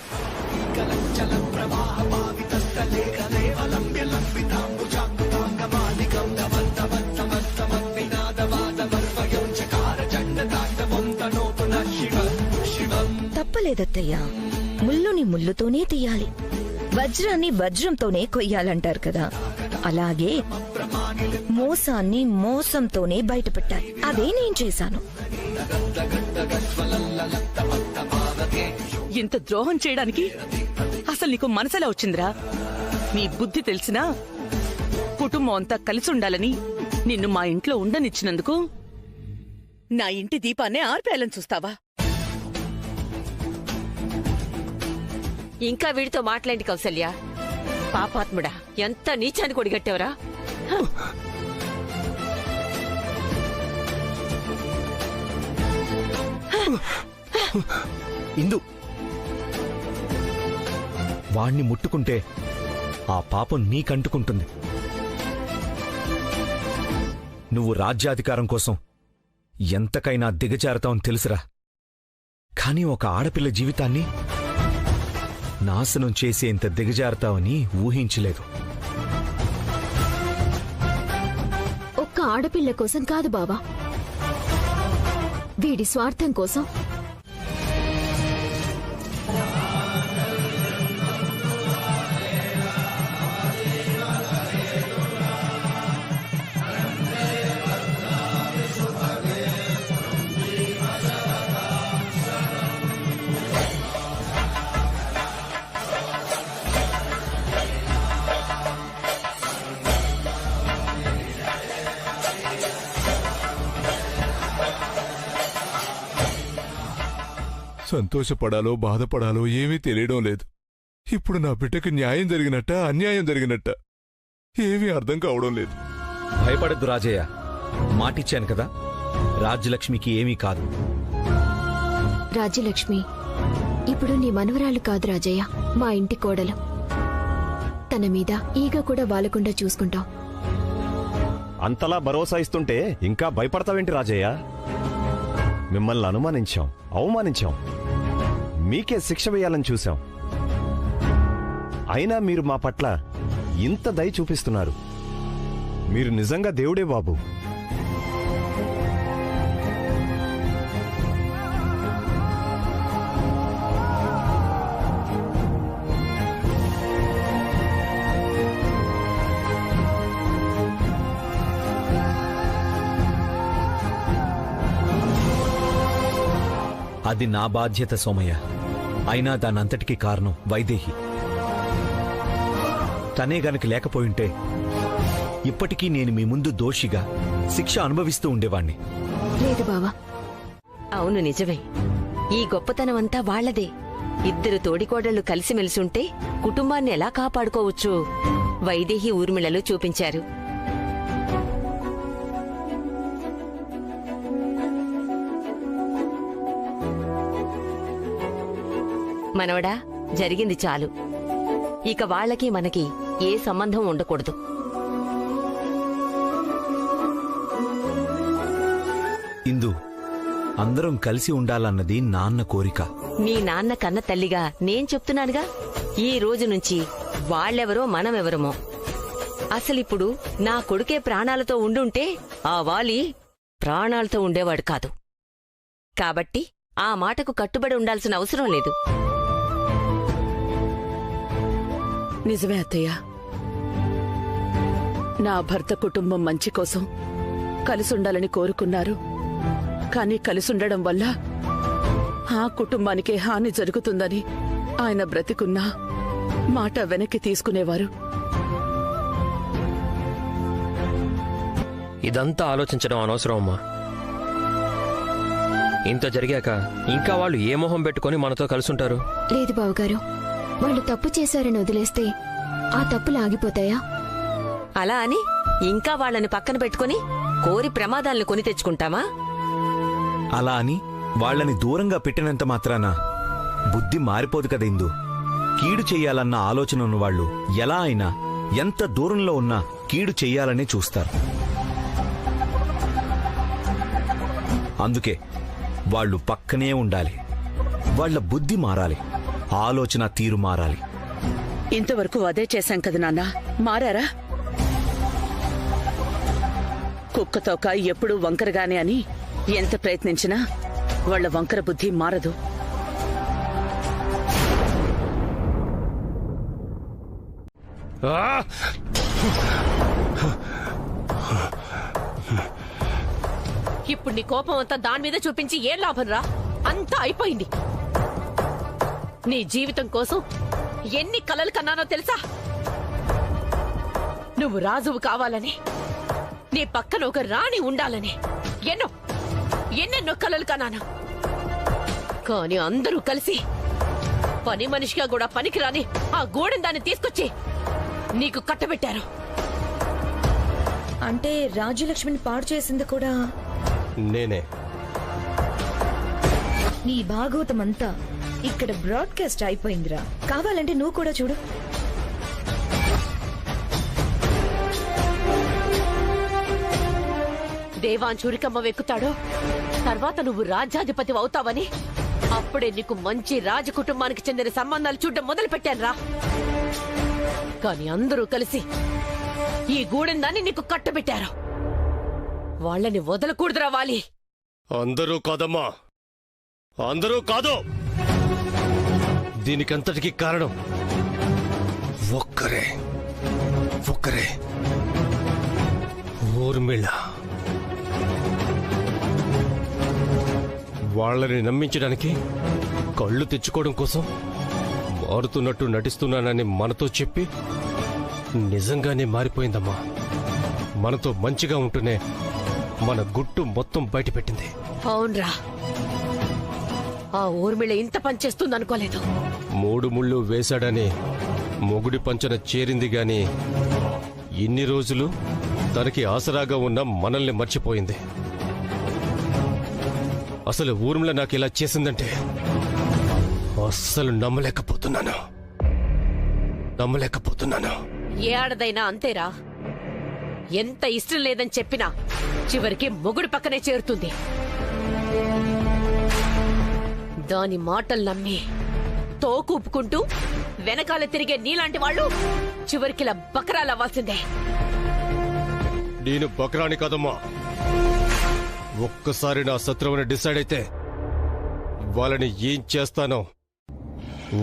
తప్పలేదత్తయ్యా. ముల్లుని ముల్లుతోనే తీయాలి, వజ్రాన్ని వజ్రంతోనే కొయ్యాలంటారు కదా. అలాగే మోసాన్ని మోసంతోనే బయటపెట్టాలి. అదే నేను చేశాను. ఇంత ద్రోహం చేయడానికి అసలు నీకు మనసెలా వచ్చిందిరా? మీ బుద్ధి తెలిసినా కుటుంబం అంతా కలిసి ఉండాలని నిన్ను మా ఇంట్లో ఉండనిచ్చినందుకు నా ఇంటి దీపాన్నే ఆర్పేయాలని చూస్తావా? ఇంకా వీడితో మాట్లాడి కౌసల్య. పాపాత్ముడా, ఎంత నీచాన్ని కొడిగట్టేవరా? ఇందు, వాణ్ణి ముట్టుకుంటే ఆ పాపం నీకంటుకుంటుంది. నువ్వు రాజ్యాధికారం కోసం ఎంతకైనా దిగజారుతావని తెలుసురా. కాని ఒక ఆడపిల్ల జీవితాన్ని నాశనం చేసేంత దిగజారుతావని ఊహించలేదు. ఒక్క ఆడపిల్ల కోసం కాదు బావా, వీడి స్వార్థం కోసం. సంతోషపడాలో బాధపడాలో ఏమీ తెలియడం లేదు. ఇప్పుడు నా బిడ్డకి న్యాయం జరిగినట్ట అన్యాయం జరిగినట్ట ఏమీ అర్థం కావడం లేదు. భయపడద్దు రాజయ్య, మాటిచ్చాను కదా, రాజ్యలక్ష్మికి ఏమీ కాదు. రాజ్యలక్ష్మి ఇప్పుడు నీ మనవరాలు కాదు రాజయ్య, మా ఇంటి కోడలు. తన మీద ఈగ కూడా వాలకుండా చూసుకుంటాం. అంతలా భరోసా ఇస్తుంటే ఇంకా భయపడతావేంటి రాజయ్య? మిమ్మల్ని అనుమానించాం, అవమానించాం, మీకే శిక్ష వేయాలని చూశాం. అయినా మీరు మా పట్ల ఇంత దయ చూపిస్తున్నారు. మీరు నిజంగా దేవుడే బాబు. అది నా బాధ్యత సోమయ్య. అయినా దానంతటికీ కారణం వైదేహి. తనే గనక లేకపోయింటే ఇప్పటికీ నేను మీ ముందు దోషిగా శిక్ష అనుభవిస్తూ ఉండేవాణ్ణి. లేదు బావా, అవును, నిజమే. ఈ గొప్పతనం అంతా వాళ్లదే. ఇద్దరు తోడికోడళ్లు కలిసిమెలిసుంటే కుటుంబాన్ని ఎలా కాపాడుకోవచ్చు వైదేహి ఊర్మిళలు చూపించారు. మనవడా, జరిగింది చాలు. ఇక వాళ్ళకి మనకి ఏ సంబంధం ఉండకూడదు. ఇందు, అందరం కలిసి ఉండాలన్నది నాన్న కోరిక. మీ నాన్న కన్న తల్లిగా నేను చెప్తున్నానుగా, ఈ రోజు నుంచి వాళ్ళెవరో మనమెవరమో. అసలిప్పుడు నా కొడుకే ప్రాణాలతో ఉండుంటే ఆ వాలి ప్రాణాలతో ఉండేవాడు కాదు. కాబట్టి ఆ మాటకు కట్టుబడి ఉండాల్సిన అవసరం లేదు. నిజమే అత్తయ్య. నా భర్త కుటుంబం మంచి కోసం కలిసుండాలని కోరుకున్నారు. కానీ కలిసుండడం వల్ల ఆ కుటుంబానికే హాని జరుగుతుందని ఆయన బ్రతికున్నా మాట వెనక్కి తీసుకునేవారు. ఇదంతా ఆలోచించడం అనవసరం అమ్మా. ఇంత జరిగాక ఇంకా వాళ్ళు ఏ మొహం పెట్టుకుని మనతో కలుసుంటారు? లేదు బావగారు, వాళ్ళు తప్పు చేశారని వదిలేస్తే ఆ తప్పులు ఆగిపోతాయా? అలా అని ఇంకా వాళ్ళని పక్కన పెట్టుకుని కోరి ప్రమాదాలను కొని తెచ్చుకుంటామా? అలా అని వాళ్ళని దూరంగా పెట్టినంత మాత్రాన బుద్ధి మారిపోదు కదా ఇందు. కీడు చెయ్యాలన్న ఆలోచన ఉన్నవాళ్లు ఎలా అయినా ఎంత దూరంలో ఉన్నా కీడు చెయ్యాలనే చూస్తారు. అందుకే వాళ్ళు పక్కనే ఉండాలి. వాళ్ల బుద్ధి మారాలి, ఆలోచన తీరు మారాలి. ఇంతవరకు అదే చేశాం కదా నాన్న, మారారా? కుక్కతోక ఎప్పుడూ వంకరగానే అని ఎంత ప్రయత్నించినా వాళ్ల వంకర బుద్ధి మారదు. ఇప్పుడు నీ కోపం అంతా దాని మీద చూపించి ఏం లాభం రా? అంతా అయిపోయింది. నీ జీవితం కోసం ఎన్ని కలలు కన్నానో తెలుసా? నువ్వు రాజువు కావాలని, నీ పక్కన ఒక రాణి ఉండాలని ఎన్నెన్నో కలలు కన్నాను. కానీ అందరూ కలిసి పని మనిషిగా కూడా పనికిరాని ఆ గూడెం దాన్ని తీసుకొచ్చి నీకు కట్టబెట్టారు. అంటే రాజ్యలక్ష్మిని పాడు చేసింది కూడా నేనే. నీ భాగవతం అంతా ఇక్కడ బ్రాడ్కాస్ట్ అయిపోయిందిరా. కావాలంటే నువ్వు కూడా చూడు. దేవాంశూరికమ్మ వెక్కుతాడో తర్వాత నువ్వు రాజ్యాధిపతి అవుతావని అప్పుడే నీకు మంచి రాజకుటుంబానికి చెందిన సంబంధాలు చూడడం మొదలు పెట్టానురా. కాని అందరూ కలిసి ఈ గూడెం దాన్ని నీకు కట్టబెట్టారు. వాళ్ళని వదలకూడదురా వాలి. అందరూ కాదమ్మా, అందరూ కాదు. దీనికంతటికి కారణం ఒక్కరే ఊర్మిళ. వాళ్ళని నమ్మించడానికి కళ్ళు తెచ్చుకోవడం కోసం మారుతున్నట్టు నటిస్తున్నానని మనతో చెప్పి నిజంగానే మారిపోయిందమ్మా. మనతో మంచిగా ఉంటూనే మన గుట్టు మొత్తం బయటపెట్టింది. అవునరా, ఆ ఊర్మిళ ఇంత పనిచేస్తుందనుకోలేదు. 3 ముళ్ళు వేశాడని మొగుడి పంచన చేరింది గాని ఇన్ని రోజులు తనకి ఆసరాగా ఉన్న మనల్ని మర్చిపోయింది. అసలు ఊర్మిళ నాకు ఇలా చేసిందంటే అస్సలు నమ్మలేకపోతున్నాను. ఏ ఆడదైనా అంతేరా. ఎంత ఇష్టం లేదని చెప్పినా చివరికి మొగుడు పక్కనే చేరుతుంది. దాని మాటలు నమ్మి తోకూపుకుంటూ వెనకాల తిరిగే నీలాంటి వాళ్ళు చివరికిలా బకరాలవ్వాల్సిందే. నేను బకరాని కాదమ్మా. ఒక్కసారి నా శత్రువుని డిసైడ్ అయితే వాళ్ళని ఏం చేస్తానో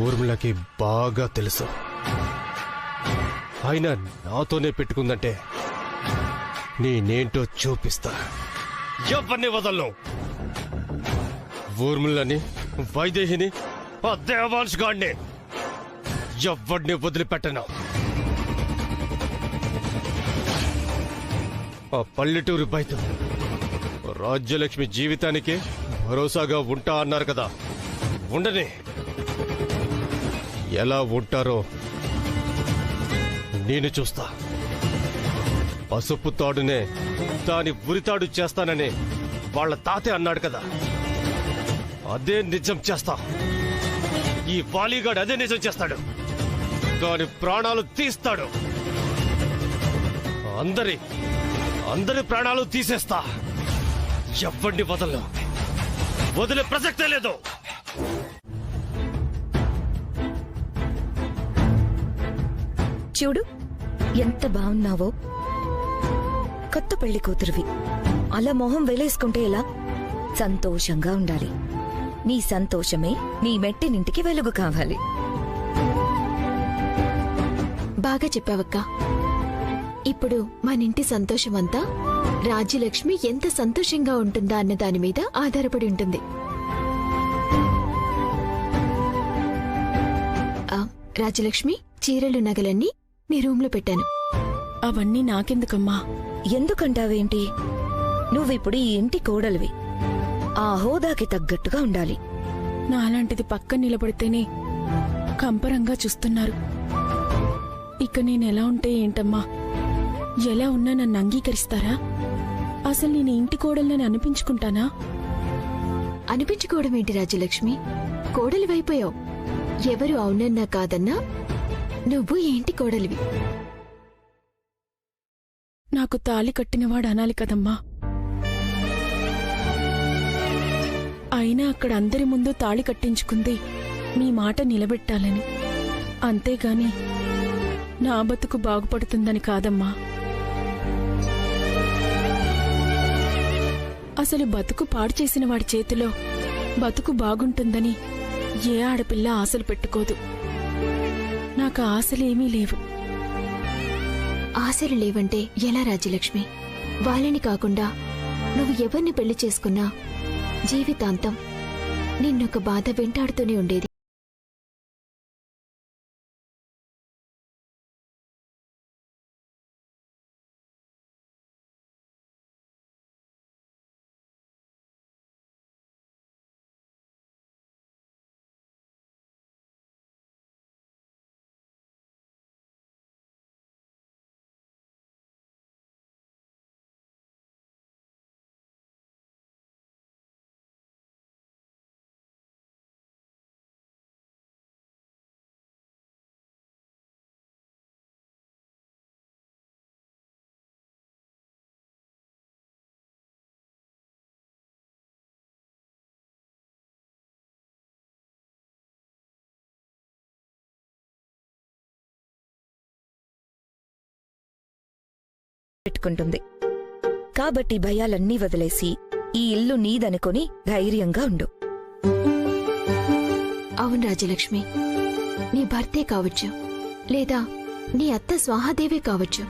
ఊర్మిళకి బాగా తెలుసు. అయినా నాతోనే పెట్టుకుందంటే నేనేంటో చూపిస్తా. ఎవరిని వదలను. ఊర్మిళని, వైదేహిని, ఆ దేవాంశ్ గాడిని ఎవరిని వదిలిపెట్టను. ఆ పల్లెటూరు బయట రాజ్యలక్ష్మి జీవితానికి భరోసాగా ఉంటా అన్నారు కదా, ఉండని. ఎలా ఉంటారో నేను చూస్తా. పసుపు తాడునే దాని ఉరితాడు చేస్తానని వాళ్ళ తాతే అన్నాడు కదా, అదే నిజం చేస్తా. ఈ వాలీగాడు అదే నిజం చేస్తాడు. దాని ప్రాణాలు తీస్తాడు. అందరి ప్రాణాలు తీసేస్తా. ఎవ్వండి వదిలే ప్రసక్తే లేదు. చూడు ఎంత బాగున్నావో. కొత్త పెళ్లి కూతురువి. అలా మొహం వెలేసుకుంటే ఎలా? సంతోషంగా ఉండాలి. నీ సంతోషమే నీ మెట్టినింటికి వెలుగు కావాలి. బాగా చెప్పావక్క. ఇప్పుడు మనింటి సంతోషమంతా రాజ్యలక్ష్మి ఎంత సంతోషంగా ఉంటుందా అన్న దాని మీద ఆధారపడి ఉంటుంది. రాజ్యలక్ష్మి, చీరలు నగలన్నీ నీ రూంలో పెట్టాను. అవన్నీ నాకెందుకమ్మా? ఎందుకంటావేంటి? నువ్విప్పుడు ఈ ఇంటి కోడలివి. ఆ హోదాకి తగ్గట్టుగా ఉండాలి. నాలాంటిది పక్కన నిలబడితేనే కంపరంగా చూస్తున్నారు. ఇక నేనెలా ఉంటే ఏంటమ్మా? ఎలా ఉన్నా నన్ను అంగీకరిస్తారా? అసలు నేను ఇంటి కోడలని అనిపించుకుంటానా? అనిపించుకోవడం ఏంటి రాజ్యలక్ష్మి? కోడలివైపోయావు. ఎవరు అవునన్నా కాదన్నా నువ్వు ఏంటి కోడలివి. నాకు తాళి కట్టినవాడు అనాలి కదమ్మా. అయినా అక్కడ అందరి ముందు తాళి కట్టించుకుంది మీ మాట నిలబెట్టాలని, అంతేగాని నా బతుకు బాగుపడుతుందని కాదమ్మా. అసలు బతుకు పాడు చేసిన వాడి చేతిలో బతుకు బాగుంటుందని ఏ ఆడపిల్ల ఆశలు పెట్టుకోదు. నాకు ఆశలేమీ లేవు. ఆశలు లేవంటే ఎలా రాజ్యలక్ష్మి? వాళ్ళని కాకుండా నువ్వు ఎవరిని పెళ్లి చేసుకున్నా జీవితాంతం నిన్నొక బాధ వెంటాడుతూనే ఉండేది. పెట్టుకుంటుంది. కాబట్టి భయాలన్నీ వదిలేసి ఈ ఇల్లు నీదనుకొని ధైర్యంగా ఉండు. అవును రాజ్యలక్ష్మి, నీ భర్తే కావచ్చు, లేదా నీ అత్త స్వాహాదేవే కావచ్చు.